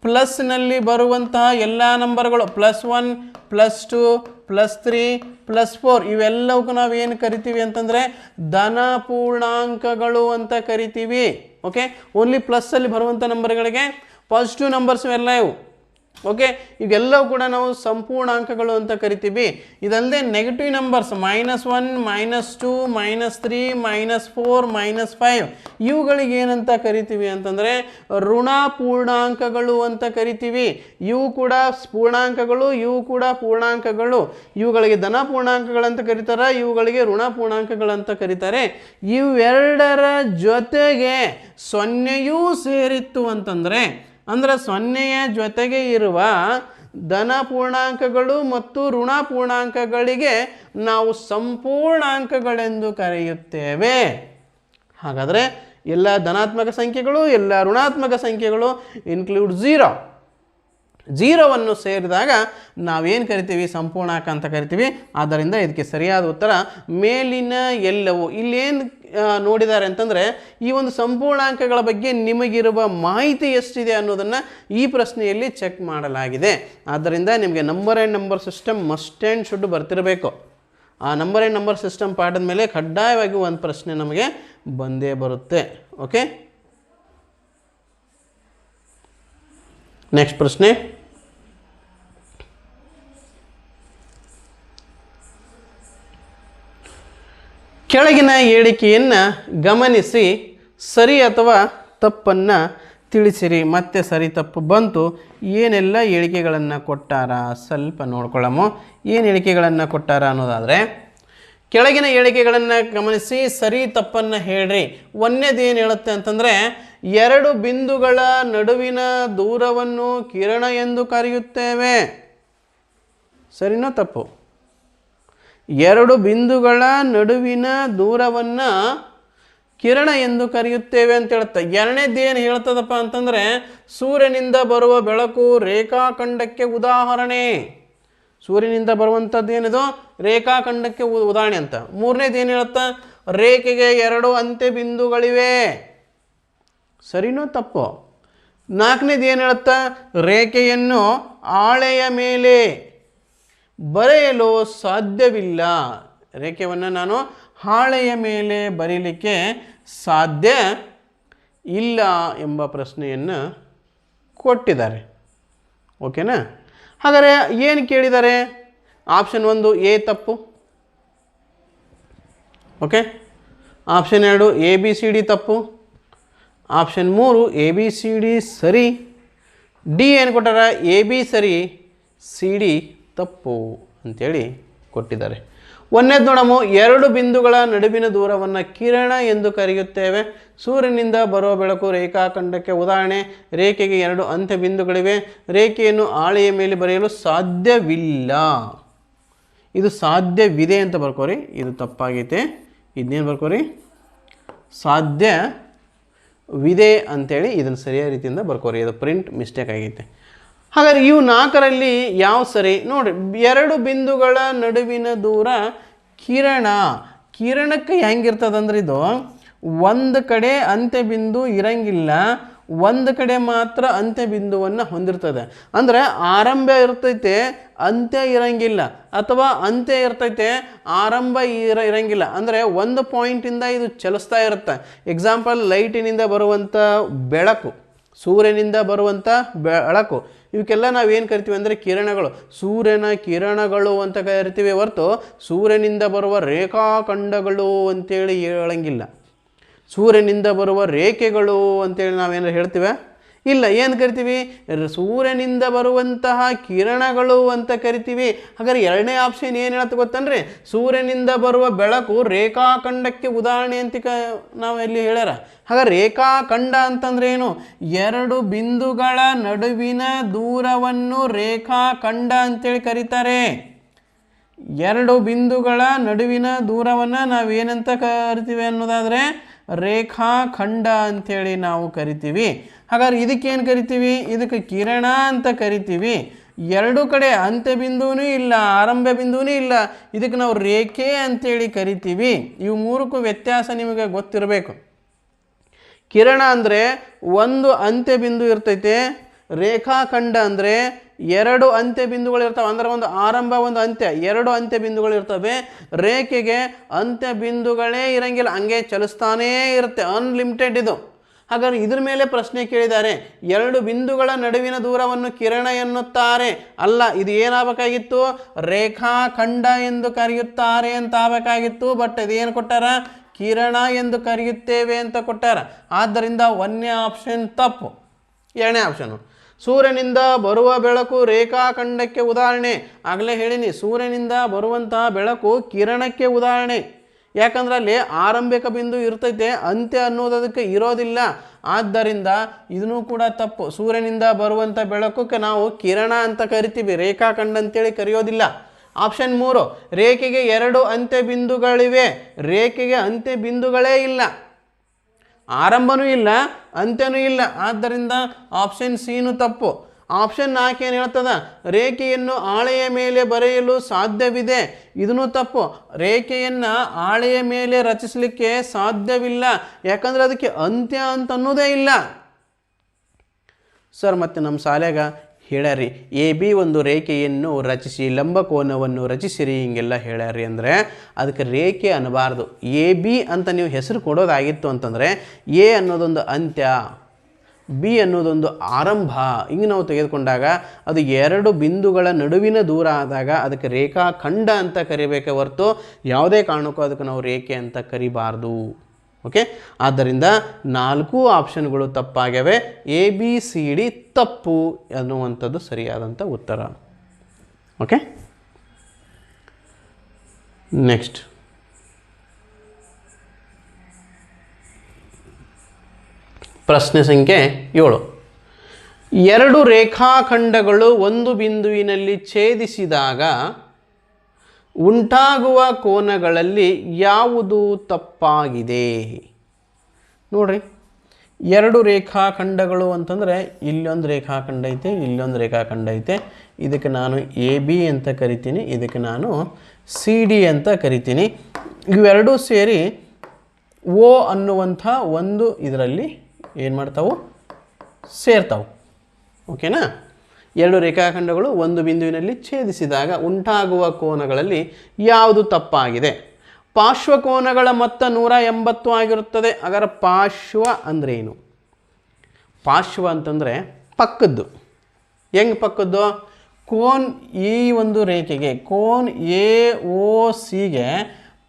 ಪ್ಲಸ್ನಲ್ಲಿ ಬರುವಂತಹ ಎಲ್ಲ ನಂಬರ್ಗಳು +1 +2 +3 +4 ಇವೆಲ್ಲವಕ್ಕೂ ನಾವು ಏನು ಕರಿತೀವಿ ಅಂತಂದರೆ ಧನ ಪೂರ್ಣಾಂಕಗಳು ಅಂತ ಕರಿತೀವಿ. ಓಕೆ, ಓನ್ಲಿ ಪ್ಲಸ್ಸಲ್ಲಿ ಬರುವಂಥ ನಂಬರ್ಗಳಿಗೆ ಪಾಸಿಟಿವ್ ನಂಬರ್ಸ್ ಇವೆಲ್ಲ ಇವು. ಓಕೆ, ಇವೆಲ್ಲವೂ ಕೂಡ ನಾವು ಸಂಪೂರ್ಣಾಂಕಗಳು ಅಂತ ಕರಿತೀವಿ. ಇದಲ್ಲದೆ ನೆಗೆಟಿವ್ ನಂಬರ್ಸ್ -1 -2 -3 -4 -5 ಇವುಗಳಿಗೆ ಏನಂತ ಕರಿತೀವಿ ಅಂತಂದರೆ ಋಣ ಪೂರ್ಣಾಂಕಗಳು ಅಂತ ಕರಿತೀವಿ. ಇವು ಕೂಡ ಪೂರ್ಣಾಂಕಗಳು, ಇವು ಕೂಡ ಪೂರ್ಣಾಂಕಗಳು. ಇವುಗಳಿಗೆ ಧನ ಪೂರ್ಣಾಂಕಗಳಂತ ಕರೀತಾರೆ, ಇವುಗಳಿಗೆ ಋಣ ಪೂರ್ಣಾಂಕಗಳಂತ ಕರೀತಾರೆ. ಇವೆರಡರ ಜೊತೆಗೆ 0ಯೂ ಸೇರಿತ್ತು ಅಂತಂದರೆ, ಅಂದರೆ 0ಯ ಜೊತೆಗೆ ಇರುವ ಧನ ಪೂರ್ಣಾಂಕಗಳು ಮತ್ತು ಋಣ ಪೂರ್ಣಾಂಕಗಳಿಗೆ ನಾವು ಸಂಪೂರ್ಣಾಂಕಗಳೆಂದು ಕರೆಯುತ್ತೇವೆ. ಹಾಗಾದರೆ ಎಲ್ಲ ಧನಾತ್ಮಕ ಸಂಖ್ಯೆಗಳು, ಎಲ್ಲ ಋಣಾತ್ಮಕ ಸಂಖ್ಯೆಗಳು ಇನ್ಕ್ಲೂಡ್ 0ವನ್ನು ಸೇರಿದಾಗ ನಾವೇನು ಕರಿತೀವಿ ಸಂಪೂರ್ಣಾಂಕ ಅಂತ ಕರಿತೀವಿ. ಆದ್ದರಿಂದ ಇದಕ್ಕೆ ಸರಿಯಾದ ಉತ್ತರ ಮೇಲಿನ ಎಲ್ಲವೂ. ಇಲ್ಲೇನು ನೋಡಿದ್ದಾರೆ ಅಂತಂದರೆ ಈ ಒಂದು ಸಂಪೂರ್ಣಾಂಕಗಳ ಬಗ್ಗೆ ನಿಮಗಿರುವ ಮಾಹಿತಿ ಎಷ್ಟಿದೆ ಅನ್ನೋದನ್ನು ಈ ಪ್ರಶ್ನೆಯಲ್ಲಿ ಚೆಕ್ ಮಾಡಲಾಗಿದೆ. ಆದ್ದರಿಂದ ನಿಮಗೆ number and number system must and should ಬರ್ತಿರಬೇಕು. ಆ ನಂಬರ್ ಆ್ಯಂಡ್ ನಂಬರ್ ಸಿಸ್ಟಮ್ ಪಾಠದ ಮೇಲೆ ಕಡ್ಡಾಯವಾಗಿ ಒಂದು ಪ್ರಶ್ನೆ ನಮಗೆ ಬಂದೇ ಬರುತ್ತೆ. ಓಕೆ, ನೆಕ್ಸ್ಟ್ ಪ್ರಶ್ನೆ, ಕೆಳಗಿನ ಹೇಳಿಕೆಯನ್ನು ಗಮನಿಸಿ ಸರಿ ಅಥವಾ ತಪ್ಪನ್ನು ತಿಳಿಸಿರಿ. ಮತ್ತೆ ಸರಿ ತಪ್ಪು ಬಂತು. ಏನೆಲ್ಲ ಹೇಳಿಕೆಗಳನ್ನು ಕೊಟ್ಟಾರ ಸ್ವಲ್ಪ ನೋಡ್ಕೊಳ್ಳಮೋ. ಏನು ಹೇಳಿಕೆಗಳನ್ನು ಕೊಟ್ಟಾರ ಅನ್ನೋದಾದರೆ, ಕೆಳಗಿನ ಹೇಳಿಕೆಗಳನ್ನು ಗಮನಿಸಿ ಸರಿ ತಪ್ಪನ್ನು ಹೇಳ್ರಿ. ಒಂದನೇದು ಏನು ಹೇಳುತ್ತೆ ಅಂತಂದರೆ 2 ಬಿಂದುಗಳ ನಡುವಿನ ದೂರವನ್ನು ಕಿರಣ ಎಂದು ಕರೆಯುತ್ತೇವೆ. ಸರಿನೋ ತಪ್ಪು? 2 ಬಿಂದುಗಳ ನಡುವಿನ ದೂರವನ್ನು ಕಿರಣ ಎಂದು ಕರೆಯುತ್ತೇವೆ ಅಂತ ಹೇಳುತ್ತೆ. ಎರಡನೇದು ಏನು ಹೇಳ್ತದಪ್ಪ ಅಂತಂದರೆ ಸೂರ್ಯನಿಂದ ಬರುವ ಬೆಳಕು ರೇಖಾಖಂಡಕ್ಕೆ ಉದಾಹರಣೆ. ಸೂರ್ಯನಿಂದ ಬರುವಂಥದ್ದು ಏನಿದು ರೇಖಾಖಂಡಕ್ಕೆ ಉದಾಹರಣೆ ಅಂತ. ಮೂರನೇದು ಏನು ಹೇಳುತ್ತಾ ರೇಖೆಗೆ 2 ಅಂತ್ಯ ಬಿಂದುಗಳಿವೆ. ಸರಿನೋ ತಪ್ಪು? ನಾಲ್ಕನೇದು ಏನು ಹೇಳುತ್ತಾ ರೇಖೆಯನ್ನು ಹಾಳೆಯ ಮೇಲೆ ಬರೆಯಲು ಸಾಧ್ಯವಿಲ್ಲ. ರೇಖೆಯನ್ನು ನಾನು ಹಾಳೆಯ ಮೇಲೆ ಬರೀಲಿಕ್ಕೆ ಸಾಧ್ಯ ಇಲ್ಲ ಎಂಬ ಪ್ರಶ್ನೆಯನ್ನು ಕೊಟ್ಟಿದ್ದಾರೆ. ಓಕೆನಾ? ಹಾಗಾದರೆ ಏನು ಕೇಳಿದ್ದಾರೆ? ಆಪ್ಷನ್ 1 ಎ ತಪ್ಪು. ಓಕೆ, ಆಪ್ಷನ್ 2 ABCD ತಪ್ಪು. ಆಪ್ಷನ್ 3 ABCD ಸರಿ. ಡಿ ಏನು ಕೊಟ್ಟಾರ? AB ಸರಿ, CD ತಪ್ಪು ಅಂಥೇಳಿ ಕೊಟ್ಟಿದ್ದಾರೆ. ಒಂದನೇದು ನೋಡಮ್ಮ, 2 ಬಿಂದುಗಳ ನಡುವಿನ ದೂರವನ್ನು ಕಿರಣ ಎಂದು ಕರೆಯುತ್ತೇವೆ. ಸೂರ್ಯನಿಂದ ಬರುವ ಬೆಳಕು ರೇಖಾಖಂಡಕ್ಕೆ ಉದಾಹರಣೆ. ರೇಖೆಗೆ 2 ಅಂತ್ಯ ಬಿಂದುಗಳಿವೆ. ರೇಖೆಯನ್ನು ಹಾಳೆಯ ಮೇಲೆ ಬರೆಯಲು ಸಾಧ್ಯವಿಲ್ಲ. ಇದು ಸಾಧ್ಯವಿದೆ ಅಂತ ಬರ್ಕೋರಿ. ಇದು ತಪ್ಪಾಗೈತೆ. ಇದನ್ನೇನು ಬರ್ಕೋರಿ? ಸಾಧ್ಯವಿದೆ ಅಂಥೇಳಿ ಇದನ್ನು ಸರಿಯಾದ ರೀತಿಯಿಂದ ಬರ್ಕೋರಿ. ಇದು ಪ್ರಿಂಟ್ ಮಿಸ್ಟೇಕ್ ಆಗೈತೆ. ಹಾಗಾದ್ರೆ ಇವು 4ರಲ್ಲಿ ಯಾವ ಸರಿ ನೋಡ್ರಿ? 2 ಬಿಂದುಗಳ ನಡುವಿನ ದೂರ ಕಿರಣ. ಕಿರಣಕ್ಕೆ ಹೆಂಗಿರ್ತದಂದ್ರೆ ಇದು ಒಂದು ಕಡೆ ಅಂತ್ಯ ಬಿಂದು ಇರಂಗಿಲ್ಲ, ಒಂದು ಕಡೆ ಮಾತ್ರ ಅಂತ್ಯ ಬಿಂದುವನ್ನು ಹೊಂದಿರ್ತದೆ. ಅಂದರೆ ಆರಂಭ ಇರ್ತೈತೆ, ಅಂತ್ಯ ಇರಂಗಿಲ್ಲ, ಅಥವಾ ಅಂತ್ಯ ಇರ್ತೈತೆ, ಆರಂಭ ಇರಂಗಿಲ್ಲ. ಅಂದರೆ ಒಂದು ಪಾಯಿಂಟಿಂದ ಇದು ಚಲಿಸ್ತಾ ಇರುತ್ತೆ. ಎಕ್ಸಾಂಪಲ್, ಲೈಟಿನಿಂದ ಬರುವಂಥ ಬೆಳಕು, ಸೂರ್ಯನಿಂದ ಬರುವಂಥ ಬೆಳಕು, ಇವಕ್ಕೆಲ್ಲ ನಾವೇನು ಕರಿತೀವಿ ಅಂದರೆ ಕಿರಣಗಳು. ಸೂರ್ಯನ ಕಿರಣಗಳು ಅಂತ ಕರಿತೀವಿ ಹೊರತು ಸೂರ್ಯನಿಂದ ಬರುವ ರೇಖಾಖಂಡಗಳು ಅಂತೇಳಿ ಹೇಳಂಗಿಲ್ಲ. ಸೂರ್ಯನಿಂದ ಬರುವ ರೇಖೆಗಳು ಅಂತೇಳಿ ನಾವೇನಾರು ಹೇಳ್ತೀವ? ಇಲ್ಲ. ಏನು ಕರಿತೀವಿ? ಸೂರ್ಯನಿಂದ ಬರುವಂತಹ ಕಿರಣಗಳು ಅಂತ ಕರಿತೀವಿ. ಹಾಗಾದ್ರೆ ಎರಡನೇ ಆಪ್ಷನ್ ಏನು ಹೇಳುತ್ತೆ ಗೊತ್ತನ್ರಿ? ಸೂರ್ಯನಿಂದ ಬರುವ ಬೆಳಕು ರೇಖಾಖಂಡಕ್ಕೆ ಉದಾಹರಣೆ ಅಂತ ನಾವು ಇಲ್ಲಿ ಹೇಳ್ಯಾರ. ಹಾಗಾದ್ರೆ ರೇಖಾಖಂಡ ಅಂತಂದ್ರೆ ಏನು? ಎರಡು ಬಿಂದುಗಳ ನಡುವಿನ ದೂರವನ್ನು ರೇಖಾಖಂಡ ಅಂತೇಳಿ ಕರೀತಾರೆ. ಎರಡು ಬಿಂದುಗಳ ನಡುವಿನ ದೂರವನ್ನು ನಾವೇನಂತ ಕರಿತೀವಿ ಅನ್ನೋದಾದರೆ ರೇಖಾಖಂಡ ಅಂಥೇಳಿ ನಾವು ಕರಿತೀವಿ. ಹಾಗಾದ್ರೆ ಇದಕ್ಕೇನು ಕರಿತೀವಿ? ಇದಕ್ಕೆ ಕಿರಣ ಅಂತ ಕರಿತೀವಿ. ಎರಡು ಕಡೆ ಅಂತ್ಯ ಬಿಂದುವೂ ಇಲ್ಲ, ಆರಂಭ ಬಿಂದುವೂ ಇಲ್ಲ, ಇದಕ್ಕೆ ನಾವು ರೇಖೆ ಅಂತೇಳಿ ಕರಿತೀವಿ. ಇವು ಮೂರಕ್ಕೂ ವ್ಯತ್ಯಾಸ ನಿಮಗೆ ಗೊತ್ತಿರಬೇಕು. ಕಿರಣ ಅಂದರೆ ಒಂದು ಅಂತ್ಯ ಬಿಂದು ಇರ್ತೈತೆ, ರೇಖಾಖಂಡ ಅಂದರೆ ಎರಡು ಅಂತ್ಯ ಬಿಂದುಗಳು ಇರ್ತವೆ. ಅಂದರೆ ಒಂದು ಆರಂಭ ಒಂದು ಅಂತ್ಯ, ಎರಡು ಅಂತ್ಯ ಬಿಂದುಗಳು ಇರ್ತವೆ. ರೇಖೆಗೆ ಅಂತ್ಯ ಬಿಂದುಗಳೇ ಇರಂಗಿಲ್ಲ, ಹಂಗೆ ಚಲಿಸ್ತಾನೇ ಇರುತ್ತೆ, ಅನ್ಲಿಮಿಟೆಡ್ ಇದು. ಹಾಗಾದ್ರೆ ಇದ್ರ ಮೇಲೆ ಪ್ರಶ್ನೆ ಕೇಳಿದ್ದಾರೆ, ಎರಡು ಬಿಂದುಗಳ ನಡುವಿನ ದೂರವನ್ನು ಕಿರಣ ಎನ್ನುತ್ತಾರೆ. ಅಲ್ಲ, ಇದು ಏನಾಗಬೇಕಾಗಿತ್ತು? ರೇಖಾಖಂಡ ಎಂದು ಕರೆಯುತ್ತಾರೆ ಅಂತ ಆಗಬೇಕಾಗಿತ್ತು. ಬಟ್ ಇದೇನು ಕೊಟ್ಟಾರ? ಕಿರಣ ಎಂದು ಕರೆಯುತ್ತೇವೆ ಅಂತ ಕೊಟ್ಟಾರ. ಆದ್ದರಿಂದ ಒಂದನೇ ಆಪ್ಷನ್ ತಪ್ಪು. ಎರಡನೇ ಆಪ್ಷನು, ಸೂರ್ಯನಿಂದ ಬರುವ ಬೆಳಕು ರೇಖಾಖಂಡಕ್ಕೆ ಉದಾಹರಣೆ. ಆಗಲೇ ಹೇಳಿನಿ, ಸೂರ್ಯನಿಂದ ಬರುವಂತಹ ಬೆಳಕು ಕಿರಣಕ್ಕೆ ಉದಾಹರಣೆ. ಯಾಕಂದ್ರೆ ಅಲ್ಲಿ ಆರಂಭಿಕ ಬಿಂದು ಇರ್ತೈತೆ, ಅಂತ್ಯ ಅನ್ನೋದು ಅದಕ್ಕೆ ಇರೋದಿಲ್ಲ. ಆದ್ದರಿಂದ ಇದನ್ನು ಕೂಡ ತಪ್ಪು. ಸೂರ್ಯನಿಂದ ಬರುವಂಥ ಬೆಳಕಕ್ಕೆ ನಾವು ಕಿರಣ ಅಂತ ಕರಿತೀವಿ, ರೇಖಾಖಂಡ ಅಂತೇಳಿ ಕರೆಯೋದಿಲ್ಲ. ಆಪ್ಷನ್ 3, ರೇಖೆಗೆ ಎರಡು ಅಂತ್ಯ ಬಿಂದುಗಳಿವೆ. ರೇಖೆಗೆ ಅಂತ್ಯ ಬಿಂದುಗಳೇ ಇಲ್ಲ, ಆರಂಭನೂ ಇಲ್ಲ, ಅಂತ್ಯನೂ ಇಲ್ಲ. ಆದ್ದರಿಂದ ಆಪ್ಷನ್ ಸಿನು ತಪ್ಪು. ಆಪ್ಷನ್ 4 ಏನು ಹೇಳ್ತದ? ರೇಖೆಯನ್ನು ಹಾಳೆಯ ಮೇಲೆ ಬರೆಯಲು ಸಾಧ್ಯವಿದೆ. ಇದನ್ನು ತಪ್ಪು. ರೇಖೆಯನ್ನು ಹಾಳೆಯ ಮೇಲೆ ರಚಿಸಲಿಕ್ಕೆ ಸಾಧ್ಯವಿಲ್ಲ, ಯಾಕಂದರೆ ಅದಕ್ಕೆ ಅಂತ್ಯ ಅಂತ ಅನ್ನೋದೇ ಇಲ್ಲ. ಸರ್, ಮತ್ತು ನಮ್ಮ ಶಾಲೆಗ ಹೇಳ್ಯಾರಿ AB ಒಂದು ರೇಖೆಯನ್ನು ರಚಿಸಿ ಲಂಬಕೋನವನ್ನು ರಚಿಸಿರಿ ಹಿಂಗೆಲ್ಲ ಹೇಳ್ಯಾರಿ. ಅಂದರೆ ಅದಕ್ಕೆ ರೇಖೆ ಅನ್ನಬಾರ್ದು. AB ಅಂತ ನೀವು ಹೆಸರು ಕೊಡೋದಾಗಿತ್ತು ಅಂತಂದರೆ A ಅನ್ನೋದೊಂದು ಅಂತ್ಯ, B ಅನ್ನೋದೊಂದು ಆರಂಭ. ಹಿಂಗೆ ನಾವು ತೆಗೆದುಕೊಂಡಾಗ ಅದು ಎರಡು ಬಿಂದುಗಳ ನಡುವಿನ ದೂರ ಆದಾಗ ಅದಕ್ಕೆ ರೇಖಾಖಂಡ ಅಂತ ಕರಿಬೇಕೆ ಹೊರತು ಯಾವುದೇ ಕಾರಣಕ್ಕೂ ಅದಕ್ಕೆ ನಾವು ರೇಖೆ ಅಂತ ಕರಿಬಾರ್ದು. ಓಕೆ, ಆದ್ದರಿಂದ 4 ಆಪ್ಷನ್ಗಳು ತಪ್ಪಾಗ್ಯವೆ. ABCD ತಪ್ಪು ಅನ್ನುವಂಥದ್ದು ಸರಿಯಾದಂಥ ಉತ್ತರ. ಓಕೆ, ನೆಕ್ಸ್ಟ್ ಪ್ರಶ್ನೆ ಸಂಖ್ಯೆ 7. ಎರಡು ರೇಖಾಖಂಡಗಳು ಒಂದು ಬಿಂದುವಿನಲ್ಲಿ ಛೇದಿಸಿದಾಗ ಉಂಟಾಗುವ ಕೋನಗಳಲ್ಲಿ ಯಾವುದು ತಪ್ಪಾಗಿದೆ? ನೋಡ್ರಿ, ಎರಡು ರೇಖಾಖಂಡಗಳು ಅಂತಂದರೆ ಇಲ್ಲೊಂದು ರೇಖಾಖಂಡ ಐತೆ, ಇಲ್ಲೊಂದು ರೇಖಾಖಂಡ ಐತೆ. ಇದಕ್ಕೆ ನಾನು AB ಅಂತ ಕರಿತೀನಿ, ಇದಕ್ಕೆ ನಾನು CD ಅಂತ ಕರಿತೀನಿ. ಇವೆರಡೂ ಸೇರಿ O ಅನ್ನುವಂಥ ಒಂದು ಇದರಲ್ಲಿ ಏನು ಮಾಡ್ತಾವೆ? ಸೇರ್ತಾವೆ. ಓಕೆನಾ? ಎರಡು ರೇಖಾಖಂಡಗಳು ಒಂದು ಬಿಂದುವಿನಲ್ಲಿ ಛೇದಿಸಿದಾಗ ಉಂಟಾಗುವ ಕೋನಗಳಲ್ಲಿ ಯಾವುದು ತಪ್ಪಾಗಿದೆ? ಪಾರ್ಶ್ವಕೋನಗಳ ಮೊತ್ತ 180 ಆಗಿರುತ್ತದೆ. ಹಾಗಾದ್ರೆ ಪಾರ್ಶ್ವ ಅಂದರೆ ಏನು? ಪಾರ್ಶ್ವ ಅಂತಂದರೆ ಪಕ್ಕದ್ದು. ಹೆಂಗೆ ಪಕ್ಕದ್ದು? ಕೋನ್ ಈ ಒಂದು ರೇಖೆಗೆ, ಕೋನ್ AOCಗೆ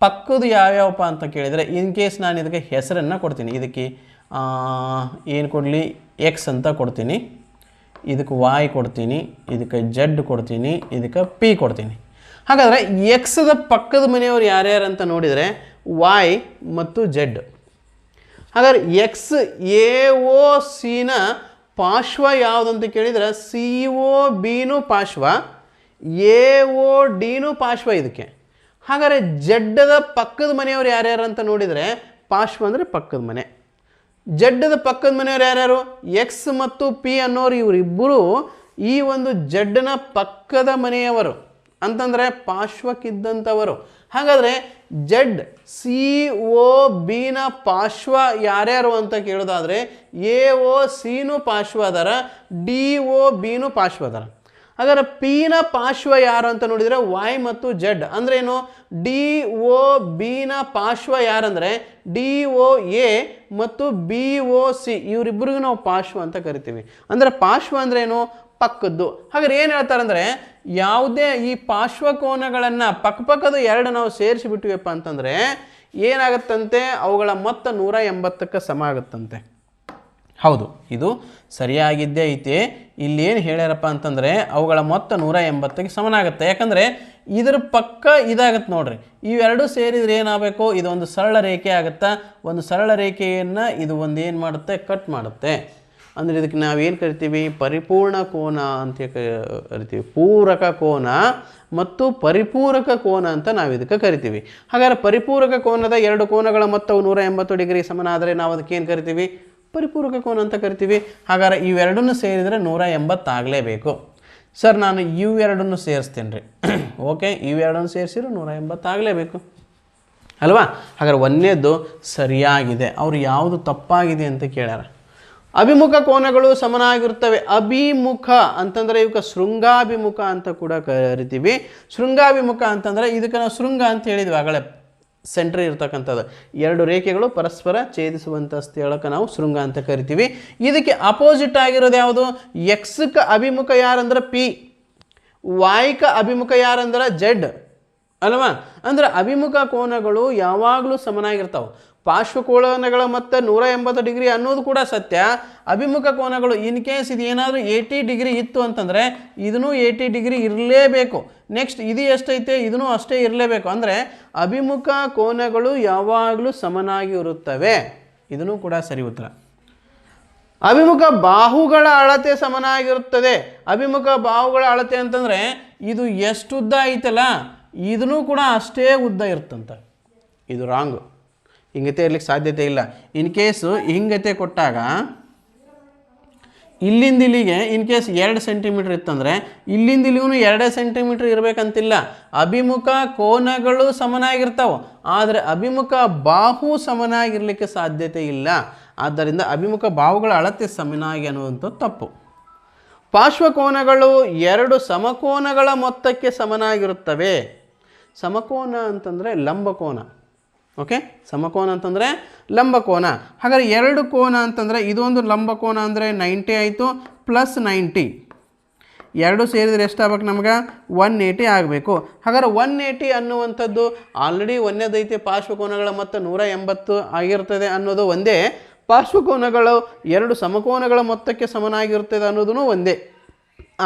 ಪಕ್ಕದ್ದು ಯಾವ್ಯಾವಪ್ಪ ಅಂತ ಕೇಳಿದರೆ, ಇನ್ ಕೇಸ್ ನಾನು ಇದಕ್ಕೆ ಹೆಸರನ್ನು ಕೊಡ್ತೀನಿ. ಇದಕ್ಕೆ ಏನು ಕೊಡಲಿ? X ಅಂತ ಕೊಡ್ತೀನಿ, ಇದಕ್ಕೆ Y ಕೊಡ್ತೀನಿ, ಇದಕ್ಕೆ Z ಕೊಡ್ತೀನಿ, ಇದಕ್ಕೆ P ಕೊಡ್ತೀನಿ. ಹಾಗಾದರೆ ಎಕ್ಸ್ದ ಪಕ್ಕದ ಮನೆಯವರು ಯಾರ್ಯಾರು ಅಂತ ನೋಡಿದರೆ Y ಮತ್ತು Z. ಹಾಗಾದ್ರೆ XAOCನ ಪಾರ್ಶ್ವ ಯಾವುದಂತ ಕೇಳಿದರೆ COBನೂ ಪಾರ್ಶ್ವ, AODನೂ ಪಾರ್ಶ್ವ ಇದಕ್ಕೆ. ಹಾಗಾದರೆ ಜಡ್ಡದ ಪಕ್ಕದ ಮನೆಯವರು ಯಾರ್ಯಾರು ಅಂತ ನೋಡಿದರೆ, ಪಾರ್ಶ್ವ ಅಂದರೆ ಪಕ್ಕದ ಮನೆ. ಜಡ್ಡದ ಪಕ್ಕದ ಮನೆಯವರು ಯಾರ್ಯಾರು? X ಮತ್ತು P ಅನ್ನೋರು, ಇವರಿಬ್ಬರು ಈ ಒಂದು ಜಡ್ಡನ ಪಕ್ಕದ ಮನೆಯವರು ಅಂತಂದರೆ ಪಾರ್ಶ್ವಕ್ಕಿದ್ದಂಥವರು. ಹಾಗಾದರೆ ZCOBನ ಪಾರ್ಶ್ವ ಯಾರ್ಯಾರು ಅಂತ ಕೇಳೋದಾದರೆ AOCನೂ ಪಾರ್ಶ್ವ ಅದಾರ, DOBನೂ ಪಾರ್ಶ್ವ ಅದಾರ. ಹಾಗಾದ್ರೆ Pನ ಪಾರ್ಶ್ವ ಯಾರು ಅಂತ ನೋಡಿದರೆ Y ಮತ್ತು Z. ಅಂದ್ರೆ ಏನು? DOBನ ಪಾರ್ಶ್ವ ಯಾರಂದರೆ DOA ಮತ್ತು BOC, ಇವರಿಬ್ಬರಿಗೂ ನಾವು ಪಾರ್ಶ್ವ ಅಂತ ಕರಿತೀವಿ. ಅಂದರೆ ಪಾರ್ಶ್ವ ಅಂದರೆ ಏನು? ಪಕ್ಕದ್ದು. ಹಾಗಾದ್ರೆ ಏನು ಹೇಳ್ತಾರೆ ಅಂದರೆ, ಯಾವುದೇ ಈ ಪಾರ್ಶ್ವಕೋನಗಳನ್ನು ಪಕ್ಕಪಕ್ಕದ ಎರಡು ನಾವು ಸೇರಿಸಿಬಿಟ್ಟಿವಪ್ಪ ಅಂತಂದರೆ ಏನಾಗುತ್ತಂತೆ, ಅವುಗಳ ಮೊತ್ತ 180ಕ್ಕೆ ಸಮ ಆಗುತ್ತಂತೆ. ಹೌದು, ಇದು ಸರಿಯಾಗಿದ್ದೇ ಐತಿ. ಇಲ್ಲಿ ಏನು ಹೇಳ್ಯಾರಪ್ಪ ಅಂತಂದರೆ ಅವುಗಳ ಮೊತ್ತ 180ಕ್ಕೆ ಸಮನಾಗುತ್ತೆ. ಯಾಕಂದರೆ ಇದ್ರ ಪಕ್ಕ ಇದಾಗತ್ತೆ ನೋಡ್ರಿ, ಇವೆರಡು ಸೇರಿದರೆ ಏನಾಗಬೇಕು, ಇದೊಂದು ಸರಳ ರೇಖೆ ಆಗುತ್ತಾ. ಒಂದು ಸರಳ ರೇಖೆಯನ್ನು ಇದು ಒಂದು ಏನು ಮಾಡುತ್ತೆ, ಕಟ್ ಮಾಡುತ್ತೆ. ಅಂದರೆ ಇದಕ್ಕೆ ನಾವೇನು ಕರಿತೀವಿ, ಪರಿಪೂರ್ಣ ಕೋನ ಅಂತ ಕರಿತೀವಿ. ಪೂರಕ ಕೋನ ಮತ್ತು ಪರಿಪೂರಕ ಕೋನ ಅಂತ ನಾವು ಇದಕ್ಕೆ ಕರಿತೀವಿ. ಹಾಗಾದರೆ ಪರಿಪೂರಕ ಕೋನದ ಎರಡು ಕೋನಗಳ ಮೊತ್ತವು 180 ಡಿಗ್ರಿ ಸಮನಾದರೆ ನಾವು ಅದಕ್ಕೆ ಏನು ಕರಿತೀವಿ, ಪರಿಪೂರಕ ಕೋನ ಅಂತ ಕರಿತೀವಿ. ಹಾಗಾದರೆ ಇವೆರಡನ್ನು ಸೇರಿದರೆ 180 ಆಗಲೇಬೇಕು. ಸರ್ ನಾನು ಇವೆರಡನ್ನು ಸೇರಿಸ್ತೇನೆ ರೀ. ಓಕೆ, ಇವೆರಡನ್ನು ಸೇರಿಸಿದ್ರೆ 180 ಆಗಲೇಬೇಕು ಅಲ್ವಾ. ಹಾಗಾದ್ರೆ ಒಂದನೇದು ಸರಿಯಾಗಿದೆ. ಅವರು ಯಾವುದು ತಪ್ಪಾಗಿದೆ ಅಂತ ಕೇಳ್ಯಾರ. ಅಭಿಮುಖ ಕೋನಗಳು ಸಮನಾಗಿರುತ್ತವೆ. ಅಭಿಮುಖ ಅಂತಂದರೆ ಇವಕ್ಕೆ ಶೃಂಗಾಭಿಮುಖ ಅಂತ ಕೂಡ ಕರಿತೀವಿ. ಶೃಂಗಾಭಿಮುಖ ಅಂತಂದರೆ ಇದಕ್ಕೆ ನಾವು ಶೃಂಗ ಅಂತ ಹೇಳಿದ್ವಿ ಆಗಲೇ, ಸೆಂಟ್ರ್ ಇರ್ತಕ್ಕಂಥದ್ದು. ಎರಡು ರೇಖೆಗಳು ಪರಸ್ಪರ ಛೇದಿಸುವಂಥ ಸ್ಥಳಕ್ಕೆ ನಾವು ಶೃಂಗ ಅಂತ ಕರಿತೀವಿ. ಇದಕ್ಕೆ ಅಪೋಸಿಟ್ ಆಗಿರೋದು ಯಾವುದು, ಎಕ್ಸ್ಗೆ ಅಭಿಮುಖ ಯಾರಂದ್ರೆ ಪಿ, ವಾಯ್ಕ ಅಭಿಮುಖ ಯಾರಂದ್ರೆ ಜೆಡ್ ಅಲ್ವಾ. ಅಂದರೆ ಅಭಿಮುಖ ಕೋನಗಳು ಯಾವಾಗಲೂ ಸಮನಾಗಿರ್ತಾವೆ. ಪಾರ್ಶ್ವಕೋನಗಳ ಮತ್ತು 180 ಡಿಗ್ರಿ ಅನ್ನೋದು ಕೂಡ ಸತ್ಯ. ಅಭಿಮುಖ ಕೋನಗಳು ಇನ್ ಕೇಸ್ ಇದು ಏನಾದರೂ 80 ಡಿಗ್ರಿ ಇತ್ತು ಅಂತಂದರೆ ಇದನ್ನು 80 ಡಿಗ್ರಿ ಇರಲೇಬೇಕು. ನೆಕ್ಸ್ಟ್ ಇದು ಎಷ್ಟೈತೆ, ಇದನ್ನು ಅಷ್ಟೇ ಇರಲೇಬೇಕು. ಅಂದರೆ ಅಭಿಮುಖ ಕೋನಗಳು ಯಾವಾಗಲೂ ಸಮನಾಗಿರುತ್ತವೆ. ಇದನ್ನು ಕೂಡ ಸರಿ ಉತ್ತರ. ಅಭಿಮುಖ ಬಾಹುಗಳ ಅಳತೆ ಸಮನಾಗಿರುತ್ತದೆ. ಅಭಿಮುಖ ಬಾಹುಗಳ ಅಳತೆ ಅಂತಂದರೆ ಇದು ಎಷ್ಟು ಉದ್ದ ಐತಲ್ಲ ಇದನ್ನು ಕೂಡ ಅಷ್ಟೇ ಉದ್ದ ಇರ್ತಂತ. ಇದು ರಾಂಗು, ಹಿಂಗತೆ ಇರ್ಲಿಕ್ಕೆ ಸಾಧ್ಯತೆ ಇಲ್ಲ. ಇನ್ ಕೇಸು ಹಿಂಗತೆ ಕೊಟ್ಟಾಗ ಇಲ್ಲಿಂದ ಇಲ್ಲಿಗೆ ಇನ್ ಕೇಸ್ 2 ಸೆಂಟಿಮೀಟ್ರ್ ಇತ್ತಂದರೆ ಇಲ್ಲಿಂದ ಇಲ್ಲಿಗೂ 2 ಸೆಂಟಿಮೀಟ್ರ್ ಇರಬೇಕಂತಿಲ್ಲ. ಅಭಿಮುಖ ಕೋನಗಳು ಸಮನಾಗಿರ್ತಾವೆ, ಆದರೆ ಅಭಿಮುಖ ಬಾಹು ಸಮನಾಗಿರಲಿಕ್ಕೆ ಸಾಧ್ಯತೆ ಇಲ್ಲ. ಆದ್ದರಿಂದ ಅಭಿಮುಖ ಬಾಹುಗಳ ಅಳತೆ ಸಮನಾಗಿ ಅನ್ನುವಂಥದ್ದು ತಪ್ಪು. ಪಾರ್ಶ್ವಕೋನಗಳು 2 ಸಮಕೋನಗಳ ಮೊತ್ತಕ್ಕೆ ಸಮನಾಗಿರುತ್ತವೆ. ಸಮಕೋನ ಅಂತಂದರೆ ಲಂಬಕೋನ. ಓಕೆ, ಸಮಕೋನ ಅಂತಂದರೆ ಲಂಬಕೋನ. ಹಾಗಾದರೆ 2 ಕೋನ ಅಂತಂದರೆ ಇದೊಂದು ಲಂಬಕೋನ ಅಂದರೆ 90 ಆಯಿತು, ಪ್ಲಸ್ 90 ಎರಡು ಸೇರಿದರೆ ಎಷ್ಟಾಗಬೇಕು ನಮ್ಗೆ, 180 ಆಗಬೇಕು. ಹಾಗಾದ್ರೆ 180 ಅನ್ನುವಂಥದ್ದು ಆಲ್ರೆಡಿ ಒಂದೇದೈತೆ. ಪಾರ್ಶ್ವಕೋನಗಳ ಮೊತ್ತ 180 ಆಗಿರ್ತದೆ ಅನ್ನೋದು ಒಂದೇ. ಪಾರ್ಶ್ವಕೋನಗಳು 2 ಸಮಕೋನಗಳ ಮೊತ್ತಕ್ಕೆ ಸಮನಾಗಿರ್ತದೆ ಅನ್ನೋದೂ ಒಂದೇ.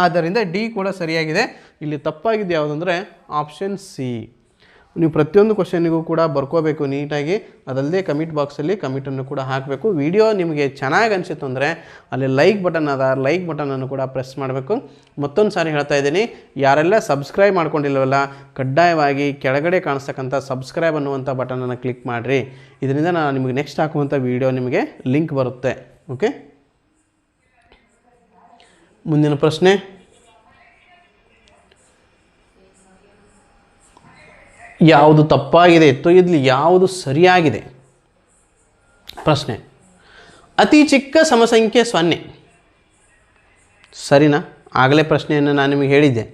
ಆದ್ದರಿಂದ ಡಿ ಕೂಡ ಸರಿಯಾಗಿದೆ. ಇಲ್ಲಿ ತಪ್ಪಾಗಿದ್ದು ಯಾವುದಂದರೆ ಆಪ್ಷನ್ ಸಿ. ನೀವು ಪ್ರತಿಯೊಂದು ಕ್ವಶನಿಗೂ ಕೂಡ ಬರ್ಕೋಬೇಕು ನೀಟಾಗಿ. ಅದಲ್ಲದೆ ಕಮಿಟ್ ಬಾಕ್ಸಲ್ಲಿ ಕಮಿಟನ್ನು ಕೂಡ ಹಾಕಬೇಕು. ವಿಡಿಯೋ ನಿಮಗೆ ಚೆನ್ನಾಗಿ ಅನಿಸಿತ್ತು ಅಂದರೆ ಅಲ್ಲಿ ಲೈಕ್ ಬಟನ್ ಅದ, ಲೈಕ್ ಬಟನನ್ನು ಕೂಡ ಪ್ರೆಸ್ ಮಾಡಬೇಕು. ಮತ್ತೊಂದು ಸಾರಿ ಹೇಳ್ತಾ ಇದ್ದೀನಿ, ಯಾರೆಲ್ಲ ಸಬ್ಸ್ಕ್ರೈಬ್ ಮಾಡ್ಕೊಂಡಿಲ್ಲವಲ್ಲ ಕಡ್ಡಾಯವಾಗಿ ಕೆಳಗಡೆ ಕಾಣಿಸ್ತಕ್ಕಂಥ ಸಬ್ಸ್ಕ್ರೈಬ್ ಅನ್ನುವಂಥ ಬಟನನ್ನು ಕ್ಲಿಕ್ ಮಾಡಿರಿ. ಇದರಿಂದ ನಾನು ನಿಮಗೆ ನೆಕ್ಸ್ಟ್ ಹಾಕುವಂಥ ವಿಡಿಯೋ ನಿಮಗೆ ಲಿಂಕ್ ಬರುತ್ತೆ. ಓಕೆ, ಮುಂದಿನ ಪ್ರಶ್ನೆ. ಯಾವುದು ತಪ್ಪಾಗಿದೆ ಇತ್ತು, ಇಲ್ಲಿ ಯಾವುದು ಸರಿಯಾಗಿದೆ? ಪ್ರಶ್ನೆ, ಅತಿ ಚಿಕ್ಕ ಸಮಸಂಖ್ಯೆ 0 ಸರಿನಾ? ಆಗಲೇ ಪ್ರಶ್ನೆಯನ್ನು ನಾನು ನಿಮಗೆ ಹೇಳಿದ್ದೆ.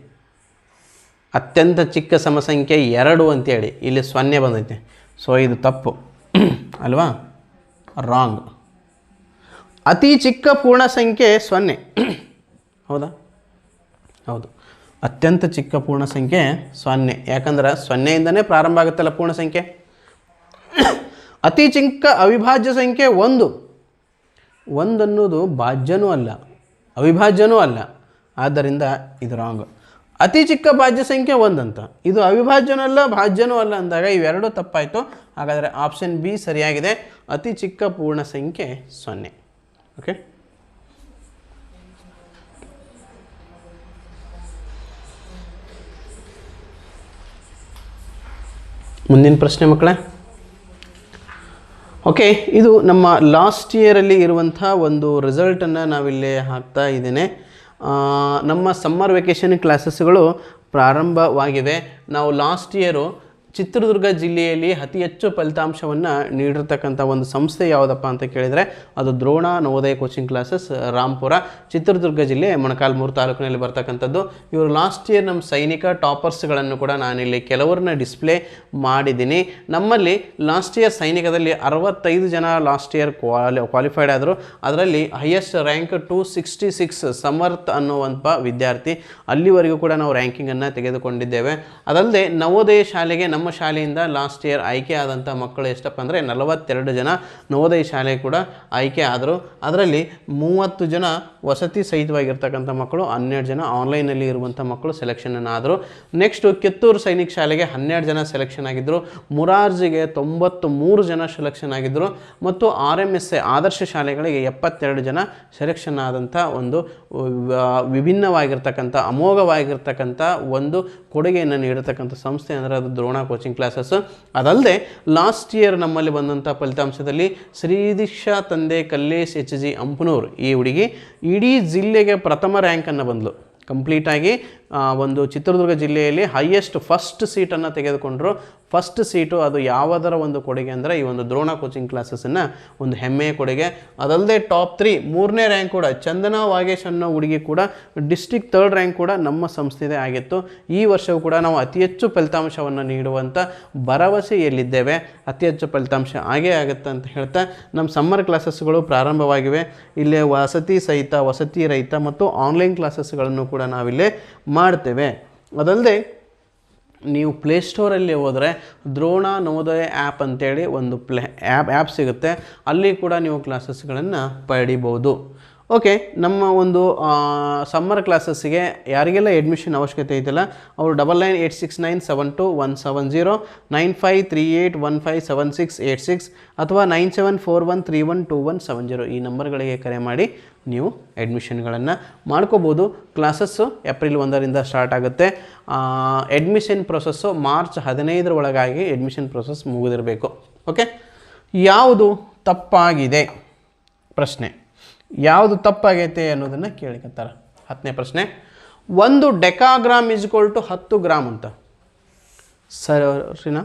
ಅತ್ಯಂತ ಚಿಕ್ಕ ಸಮಸಂಖ್ಯೆ 2 ಅಂತೇಳಿ, ಇಲ್ಲಿ 0 ಬಂದೈತೆ. ಸೊ ಇದು ತಪ್ಪು ಅಲ್ವಾ? ರಾಂಗ್. ಅತಿ ಚಿಕ್ಕ ಪೂರ್ಣ ಸಂಖ್ಯೆ 0 ಹೌದಾ? ಹೌದು, ಅತ್ಯಂತ ಚಿಕ್ಕ ಪೂರ್ಣ ಸಂಖ್ಯೆ 0. ಯಾಕಂದ್ರೆ 0ಇಂದನೇ ಪ್ರಾರಂಭ ಆಗುತ್ತಲ್ಲ ಪೂರ್ಣ ಸಂಖ್ಯೆ. ಅತಿ ಚಿಕ್ಕ ಅವಿಭಾಜ್ಯ ಸಂಖ್ಯೆ 1. 1 ಅನ್ನೋದು ಭಾಜ್ಯನೂ ಅಲ್ಲ, ಅವಿಭಾಜ್ಯನೂ ಅಲ್ಲ. ಆದ್ದರಿಂದ ಇದು ರಾಂಗ್. ಅತಿ ಚಿಕ್ಕ ಭಾಜ್ಯ ಸಂಖ್ಯೆ 1 ಅಂತ, ಇದು ಅವಿಭಾಜ್ಯನೂ ಅಲ್ಲ ಭಾಜ್ಯನೂ ಅಲ್ಲ ಅಂದಾಗ ಇವೆರಡೂ ತಪ್ಪಾಯಿತು. ಹಾಗಾದರೆ ಆಪ್ಷನ್ ಬಿ ಸರಿಯಾಗಿದೆ. ಅತಿ ಚಿಕ್ಕ ಪೂರ್ಣ ಸಂಖ್ಯೆ 0. ಓಕೆ, ಮುಂದಿನ ಪ್ರಶ್ನೆ ಮಕ್ಕಳೇ. ಓಕೆ, ಇದು ನಮ್ಮ ಲಾಸ್ಟ್ ಇಯರಲ್ಲಿ ಇರುವಂಥ ಒಂದು ರಿಸಲ್ಟನ್ನು ನಾವಿಲ್ಲಿ ಹಾಕ್ತಾ ಇದ್ದೇನೆ. ನಮ್ಮ ಸಮ್ಮರ್ ವೆಕೇಷನ್ ಕ್ಲಾಸಸ್ಗಳು ಪ್ರಾರಂಭವಾಗಿವೆ. ನಾವು ಲಾಸ್ಟ್ ಇಯರು ಚಿತ್ರದುರ್ಗ ಜಿಲ್ಲೆಯಲ್ಲಿ ಅತಿ ಹೆಚ್ಚು ಫಲಿತಾಂಶವನ್ನು ನೀಡಿರ್ತಕ್ಕಂಥ ಒಂದು ಸಂಸ್ಥೆ ಯಾವುದಪ್ಪ ಅಂತ ಕೇಳಿದರೆ ಅದು ದ್ರೋಣ ನವೋದಯ ಕೋಚಿಂಗ್ ಕ್ಲಾಸಸ್, ರಾಂಪುರ, ಚಿತ್ರದುರ್ಗ ಜಿಲ್ಲೆ ಮೊಣಕಾಲ್ಮೂರು ತಾಲೂಕಿನಲ್ಲಿ ಬರ್ತಕ್ಕಂಥದ್ದು. ಇವರು ಲಾಸ್ಟ್ ಇಯರ್ ನಮ್ಮ ಸೈನಿಕ ಟಾಪರ್ಸ್ಗಳನ್ನು ಕೂಡ ನಾನಿಲ್ಲಿ ಕೆಲವ್ರನ್ನ ಡಿಸ್ಪ್ಲೇ ಮಾಡಿದ್ದೀನಿ. ನಮ್ಮಲ್ಲಿ ಲಾಸ್ಟ್ ಇಯರ್ ಸೈನಿಕದಲ್ಲಿ 65 ಜನ ಲಾಸ್ಟ್ ಇಯರ್ ಕ್ವಾಲಿಫೈಡ್ ಆದರು. ಅದರಲ್ಲಿ ಹೈಯೆಸ್ಟ್ ರ್ಯಾಂಕ್ 266 ಸಮರ್ಥ್ ಅನ್ನುವಂಥ ವಿದ್ಯಾರ್ಥಿ. ಅಲ್ಲಿವರೆಗೂ ಕೂಡ ನಾವು ರ್ಯಾಂಕಿಂಗನ್ನು ತೆಗೆದುಕೊಂಡಿದ್ದೇವೆ. ಅದಲ್ಲದೆ ನವೋದಯ ಶಾಲೆಗೆ ನಮ್ಮ ನಮ್ಮ ಶಾಲೆಯಿಂದ ಲಾಸ್ಟ್ ಇಯರ್ ಆಯ್ಕೆ ಆದಂಥ ಮಕ್ಕಳು ಎಷ್ಟಪ್ಪ ಅಂದರೆ 42 ಜನ ನವೋದಯ ಶಾಲೆ ಕೂಡ ಆಯ್ಕೆ ಆದರು. ಅದರಲ್ಲಿ 30 ಜನ ವಸತಿ ಸಹಿತವಾಗಿರ್ತಕ್ಕಂಥ ಮಕ್ಕಳು, 12 ಜನ ಆನ್ಲೈನಲ್ಲಿ ಇರುವಂಥ ಮಕ್ಕಳು ಸೆಲೆಕ್ಷನನ್ನು ಆದರು. ನೆಕ್ಸ್ಟು ಕಿತ್ತೂರು ಸೈನಿಕ್ ಶಾಲೆಗೆ 12 ಜನ ಸೆಲೆಕ್ಷನ್ ಆಗಿದ್ದರು. ಮುರಾರ್ಜಿಗೆ 93 ಜನ ಸೆಲೆಕ್ಷನ್ ಆಗಿದ್ದರು. ಮತ್ತು RMSA ಆದರ್ಶ ಶಾಲೆಗಳಿಗೆ 72 ಜನ ಸೆಲೆಕ್ಷನ್ ಆದಂಥ ಒಂದು ವಿಭಿನ್ನವಾಗಿರ್ತಕ್ಕಂಥ ಅಮೋಘವಾಗಿರ್ತಕ್ಕಂಥ ಒಂದು ಕೊಡುಗೆಯನ್ನು ನೀಡತಕ್ಕಂಥ ಸಂಸ್ಥೆ ಅಂದರೆ ಅದು ದ್ರೋಣ ಕೋಚಿಂಗ್ ಕ್ಲಾಸಸ್. ಅದಲ್ಲದೆ ಲಾಸ್ಟ್ ಇಯರ್ ನಮ್ಮಲ್ಲಿ ಬಂದಂಥ ಫಲಿತಾಂಶದಲ್ಲಿ ಶ್ರೀದೀಕ್ಷಾ ತಂದೆ ಕಲ್ಲೇಶ್ HG ಅಂಪನೂರು ಈ ಹುಡುಗಿ ಇಡೀ ಜಿಲ್ಲೆಗೆ ಪ್ರಥಮ ರ್ಯಾಂಕನ್ನು ಬಂದಳು. ಕಂಪ್ಲೀಟಾಗಿ ಒಂದು ಚಿತ್ರದುರ್ಗ ಜಿಲ್ಲೆಯಲ್ಲಿ ಹೈಯೆಸ್ಟ್ ಫಸ್ಟ್ ಸೀಟನ್ನು ತೆಗೆದುಕೊಂಡರು. ಫಸ್ಟ್ ಸೀಟು ಅದು ಯಾವುದರ ಒಂದು ಕೊಡುಗೆ ಅಂದರೆ ಈ ಒಂದು ದ್ರೋಣ ಕೋಚಿಂಗ್ ಕ್ಲಾಸಸ್ಸನ್ನು ಒಂದು ಹೆಮ್ಮೆಯ ಕೊಡುಗೆ. ಅದಲ್ಲದೆ ಟಾಪ್ 3 3ನೇ ರ್ಯಾಂಕ್ ಕೂಡ ಚಂದನಾ ವಾಗೇಶ್ ಅನ್ನೋ ಹುಡುಗಿ ಕೂಡ ಡಿಸ್ಟ್ರಿಕ್ಟ್ 3rd ರ್ಯಾಂಕ್ ಕೂಡ ನಮ್ಮ ಸಂಸ್ಥೆದೇ ಆಗಿತ್ತು. ಈ ವರ್ಷವೂ ಕೂಡ ನಾವು ಅತಿ ಹೆಚ್ಚು ಫಲಿತಾಂಶವನ್ನು ನೀಡುವಂಥ ಭರವಸೆಯಲ್ಲಿದ್ದೇವೆ. ಅತಿ ಹೆಚ್ಚು ಫಲಿತಾಂಶ ಆಗೇ ಆಗುತ್ತೆ ಅಂತ ಹೇಳ್ತಾ ನಮ್ಮ ಸಮ್ಮರ್ ಕ್ಲಾಸಸ್ಗಳು ಪ್ರಾರಂಭವಾಗಿವೆ. ಇಲ್ಲೇ ವಸತಿ ಸಹಿತ, ವಸತಿ ರಹಿತ ಮತ್ತು ಆನ್ಲೈನ್ ಕ್ಲಾಸಸ್ಗಳನ್ನು ಕೂಡ ನಾವಿಲ್ಲೇ ಮಾಡ್ತೇವೆ. ಅದಲ್ಲದೆ ನೀವು ಪ್ಲೇಸ್ಟೋರಲ್ಲಿ ಹೋದರೆ ದ್ರೋಣ ನವೋದಯ ಆ್ಯಪ್ ಅಂತೇಳಿ ಒಂದು ಆ್ಯಪ್ ಸಿಗುತ್ತೆ. ಅಲ್ಲಿ ಕೂಡ ನೀವು ಕ್ಲಾಸಸ್ಗಳನ್ನು ಪಡಿಬೋದು. ಓಕೆ, ನಮ್ಮ ಒಂದು ಸಮ್ಮರ್ ಕ್ಲಾಸಸ್ಸಿಗೆ ಯಾರಿಗೆಲ್ಲ ಎಡ್ಮಿಷನ್ ಅವಶ್ಯಕತೆ ಐತಲ್ಲ ಅವರು 9986972170 9538157686 ಅಥವಾ 9741312170 ಈ ನಂಬರ್ಗಳಿಗೆ ಕರೆ ಮಾಡಿ ನೀವು ಅಡ್ಮಿಷನ್ಗಳನ್ನು ಮಾಡ್ಕೋಬೋದು. ಕ್ಲಾಸಸ್ಸು ಏಪ್ರಿಲ್ 1ರಿಂದ ಸ್ಟಾರ್ಟ್ ಆಗುತ್ತೆ. ಅಡ್ಮಿಷನ್ ಪ್ರೊಸೆಸ್ಸು ಮಾರ್ಚ್ 15 ಒಳಗಾಗಿ ಅಡ್ಮಿಷನ್ ಪ್ರೊಸೆಸ್ ಮುಗಿದಿರಬೇಕು. ಓಕೆ, ಯಾವುದು ತಪ್ಪಾಗಿದೆ ಪ್ರಶ್ನೆ, ಯಾವುದು ತಪ್ಪಾಗೈತೆ ಅನ್ನೋದನ್ನು ಕೇಳಿಕತ್ತಾರೆ. 10ನೇ ಪ್ರಶ್ನೆ, 1 ಡೆಕಾಗ್ರಾಮ್ = 10 ಗ್ರಾಮ್ ಅಂತ. ಸರಿನಾ?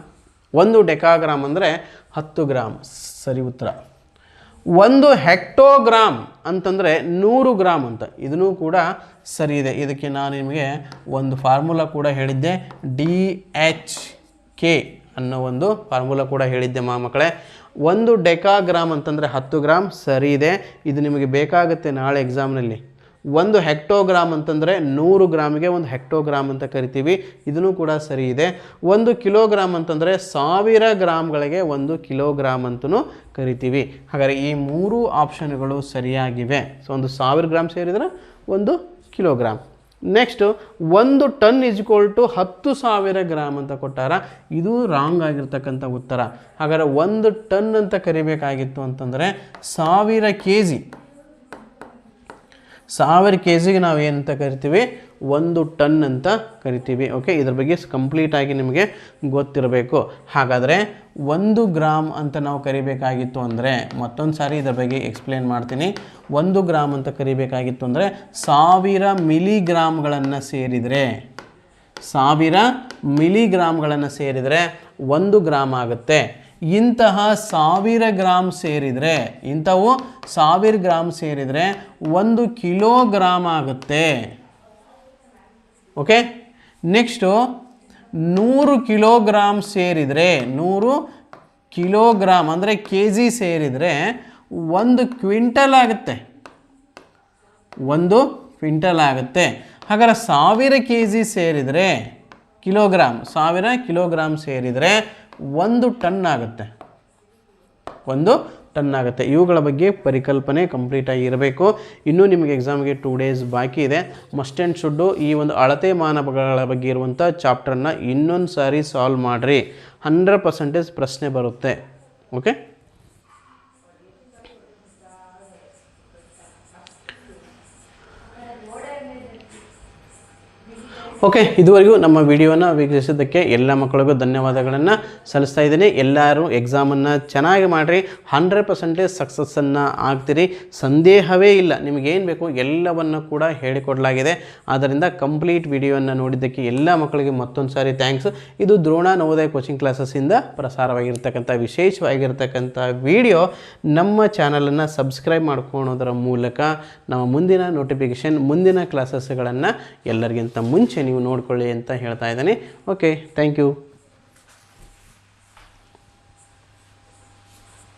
1 ಡೆಕಾಗ್ರಾಮ್ ಅಂದರೆ 10 ಗ್ರಾಮ್, ಸರಿ ಉತ್ತರ. 1 ಹೆಕ್ಟೋಗ್ರಾಮ್ ಅಂತಂದರೆ 100 ಗ್ರಾಮ್ ಅಂತ, ಇದನ್ನು ಕೂಡ ಸರಿ ಇದೆ. ಇದಕ್ಕೆ ನಾನು ನಿಮಗೆ ಒಂದು ಫಾರ್ಮುಲಾ ಕೂಡ ಹೇಳಿದ್ದೆ, DHK ಅನ್ನೋ ಒಂದು ಫಾರ್ಮುಲಾ ಕೂಡ ಹೇಳಿದ್ದೆ ಮಕ್ಕಳೇ. 1 ಡೆಕಾಗ್ರಾಮ್ ಅಂತಂದರೆ 10 ಗ್ರಾಮ್, ಸರಿ ಇದೆ. ಇದು ನಿಮಗೆ ಬೇಕಾಗುತ್ತೆ ನಾಳೆ ಎಕ್ಸಾಮ್ನಲ್ಲಿ. 1 ಹೆಕ್ಟೋಗ್ರಾಮ್ ಅಂತಂದರೆ 100 ಗ್ರಾಮಿಗೆ 1 ಹೆಕ್ಟೋಗ್ರಾಮ್ ಅಂತ ಕರಿತೀವಿ, ಇದನ್ನು ಕೂಡ ಸರಿ ಇದೆ. 1 ಕಿಲೋಗ್ರಾಮ್ ಅಂತಂದರೆ 1000 ಗ್ರಾಮ್ಗಳಿಗೆ 1 ಕಿಲೋಗ್ರಾಮ್ ಅಂತಲೂ ಕರಿತೀವಿ. ಹಾಗಾದರೆ ಈ 3 ಆಪ್ಷನ್ಗಳು ಸರಿಯಾಗಿವೆ. ಸೊ 1000 ಗ್ರಾಮ್ ಸೇರಿದರೆ 1 ಕಿಲೋಗ್ರಾಮ್. ನೆಕ್ಸ್ಟು 1 ಟನ್ = 10,000 ಗ್ರಾಮ್ ಅಂತ ಕೊಟ್ಟಾರ, ಇದು ರಾಂಗ್ ಆಗಿರ್ತಕ್ಕಂಥ ಉತ್ತರ. ಹಾಗಾದರೆ 1 ಟನ್ ಅಂತ ಕರಿಬೇಕಾಗಿತ್ತು ಅಂತಂದರೆ 1000 kg ನಾವು ಏನಂತ ಕರಿತೀವಿ, 1 ಟನ್ ಅಂತ ಕರಿತೀವಿ. ಓಕೆ, ಇದ್ರ ಬಗ್ಗೆ ಕಂಪ್ಲೀಟಾಗಿ ನಿಮಗೆ ಗೊತ್ತಿರಬೇಕು. ಹಾಗಾದರೆ 1 ಗ್ರಾಮ್ ಅಂತ ನಾವು ಕರಿಬೇಕಾಗಿತ್ತು ಅಂದರೆ ಮತ್ತೊಂದು ಸಾರಿ ಇದ್ರ ಬಗ್ಗೆ ಎಕ್ಸ್ಪ್ಲೇನ್ ಮಾಡ್ತೀನಿ. 1 ಗ್ರಾಮ್ ಅಂತ ಕರಿಬೇಕಾಗಿತ್ತು ಅಂದರೆ 1000 ಮಿಲಿಗ್ರಾಮ್ಗಳನ್ನು ಸೇರಿದರೆ 1000 ಮಿಲಿಗ್ರಾಮ್ಗಳನ್ನು ಸೇರಿದರೆ 1 ಗ್ರಾಮ್ ಆಗುತ್ತೆ. ಇಂತಹ 1000 ಗ್ರಾಮ್ ಸೇರಿದರೆ, ಇಂಥವು 1000 ಗ್ರಾಮ್ ಸೇರಿದರೆ 1 ಕಿಲೋಗ್ರಾಮ್ ಆಗುತ್ತೆ. ಓಕೆ, ನೆಕ್ಸ್ಟು 100 ಕಿಲೋಗ್ರಾಮ್ ಸೇರಿದರೆ, 100 ಕಿಲೋಗ್ರಾಮ್ ಅಂದರೆ kg ಸೇರಿದರೆ 1 ಕ್ವಿಂಟಲ್ ಆಗುತ್ತೆ, 1 ಕ್ವಿಂಟಲ್ ಆಗುತ್ತೆ. ಹಾಗಾದರೆ 1000 kg ಸೇರಿದರೆ ಕಿಲೋಗ್ರಾಮ್, 1000 ಕಿಲೋಗ್ರಾಮ್ ಸೇರಿದರೆ 1 ಟನ್ ಆಗುತ್ತೆ, 1 ಟನ್ ಆಗುತ್ತೆ. ಇವುಗಳ ಬಗ್ಗೆ ಪರಿಕಲ್ಪನೆ ಕಂಪ್ಲೀಟಾಗಿ ಇರಬೇಕು. ಇನ್ನೂ ನಿಮಗೆ ಎಕ್ಸಾಮ್ಗೆ 2 ಡೇಸ್ ಬಾಕಿ ಇದೆ. ಮಸ್ಟ್ ಆ್ಯಂಡ್ ಶುಡ್ಡು ಈ ಒಂದು ಅಳತೆ ಮಾನಗಳ ಬಗ್ಗೆ ಇರುವಂಥ ಚಾಪ್ಟರ್ನ ಇನ್ನೊಂದು ಸಾರಿ ಸಾಲ್ವ್ ಮಾಡಿರಿ. 100% ಪ್ರಶ್ನೆ ಬರುತ್ತೆ. ಓಕೆ, ಓಕೆ, ಇದುವರೆಗೂ ನಮ್ಮ ವಿಡಿಯೋನ ವೀಕ್ಷಿಸಿದ್ದಕ್ಕೆ ಎಲ್ಲ ಮಕ್ಕಳಿಗೂ ಧನ್ಯವಾದಗಳನ್ನು ಸಲ್ಲಿಸ್ತಾ ಇದ್ದೀನಿ. ಎಲ್ಲರೂ ಎಕ್ಸಾಮನ್ನು ಚೆನ್ನಾಗಿ ಮಾಡಿರಿ, 100% ಸಕ್ಸಸ್ಸನ್ನು ಆಗ್ತೀರಿ, ಸಂದೇಹವೇ ಇಲ್ಲ. ನಿಮಗೇನು ಬೇಕು ಎಲ್ಲವನ್ನು ಕೂಡ ಹೇಳಿಕೊಡಲಾಗಿದೆ. ಆದ್ದರಿಂದ ಕಂಪ್ಲೀಟ್ ವಿಡಿಯೋವನ್ನು ನೋಡಿದ್ದಕ್ಕೆ ಎಲ್ಲ ಮಕ್ಕಳಿಗೆ ಮತ್ತೊಂದು ಸಾರಿ ಥ್ಯಾಂಕ್ಸ್. ಇದು ದ್ರೋಣ ನವೋದಯ ಕೋಚಿಂಗ್ ಕ್ಲಾಸಸ್ಸಿಂದ ಪ್ರಸಾರವಾಗಿರ್ತಕ್ಕಂಥ ವಿಶೇಷವಾಗಿರ್ತಕ್ಕಂಥ ವಿಡಿಯೋ. ನಮ್ಮ ಚಾನಲನ್ನು ಸಬ್ಸ್ಕ್ರೈಬ್ ಮಾಡ್ಕೊಳ್ಳೋದರ ಮೂಲಕ ನಮ್ಮ ಮುಂದಿನ ನೋಟಿಫಿಕೇಷನ್, ಮುಂದಿನ ಕ್ಲಾಸಸ್ಗಳನ್ನು ಎಲ್ಲರಿಗಿಂತ ಮುಂಚೆ ನೀವು ನೋಡ್ಕೊಳ್ಳಿ ಅಂತ ಹೇಳ್ತಾ ಇದ್ದೀನಿ. Okay, thank you.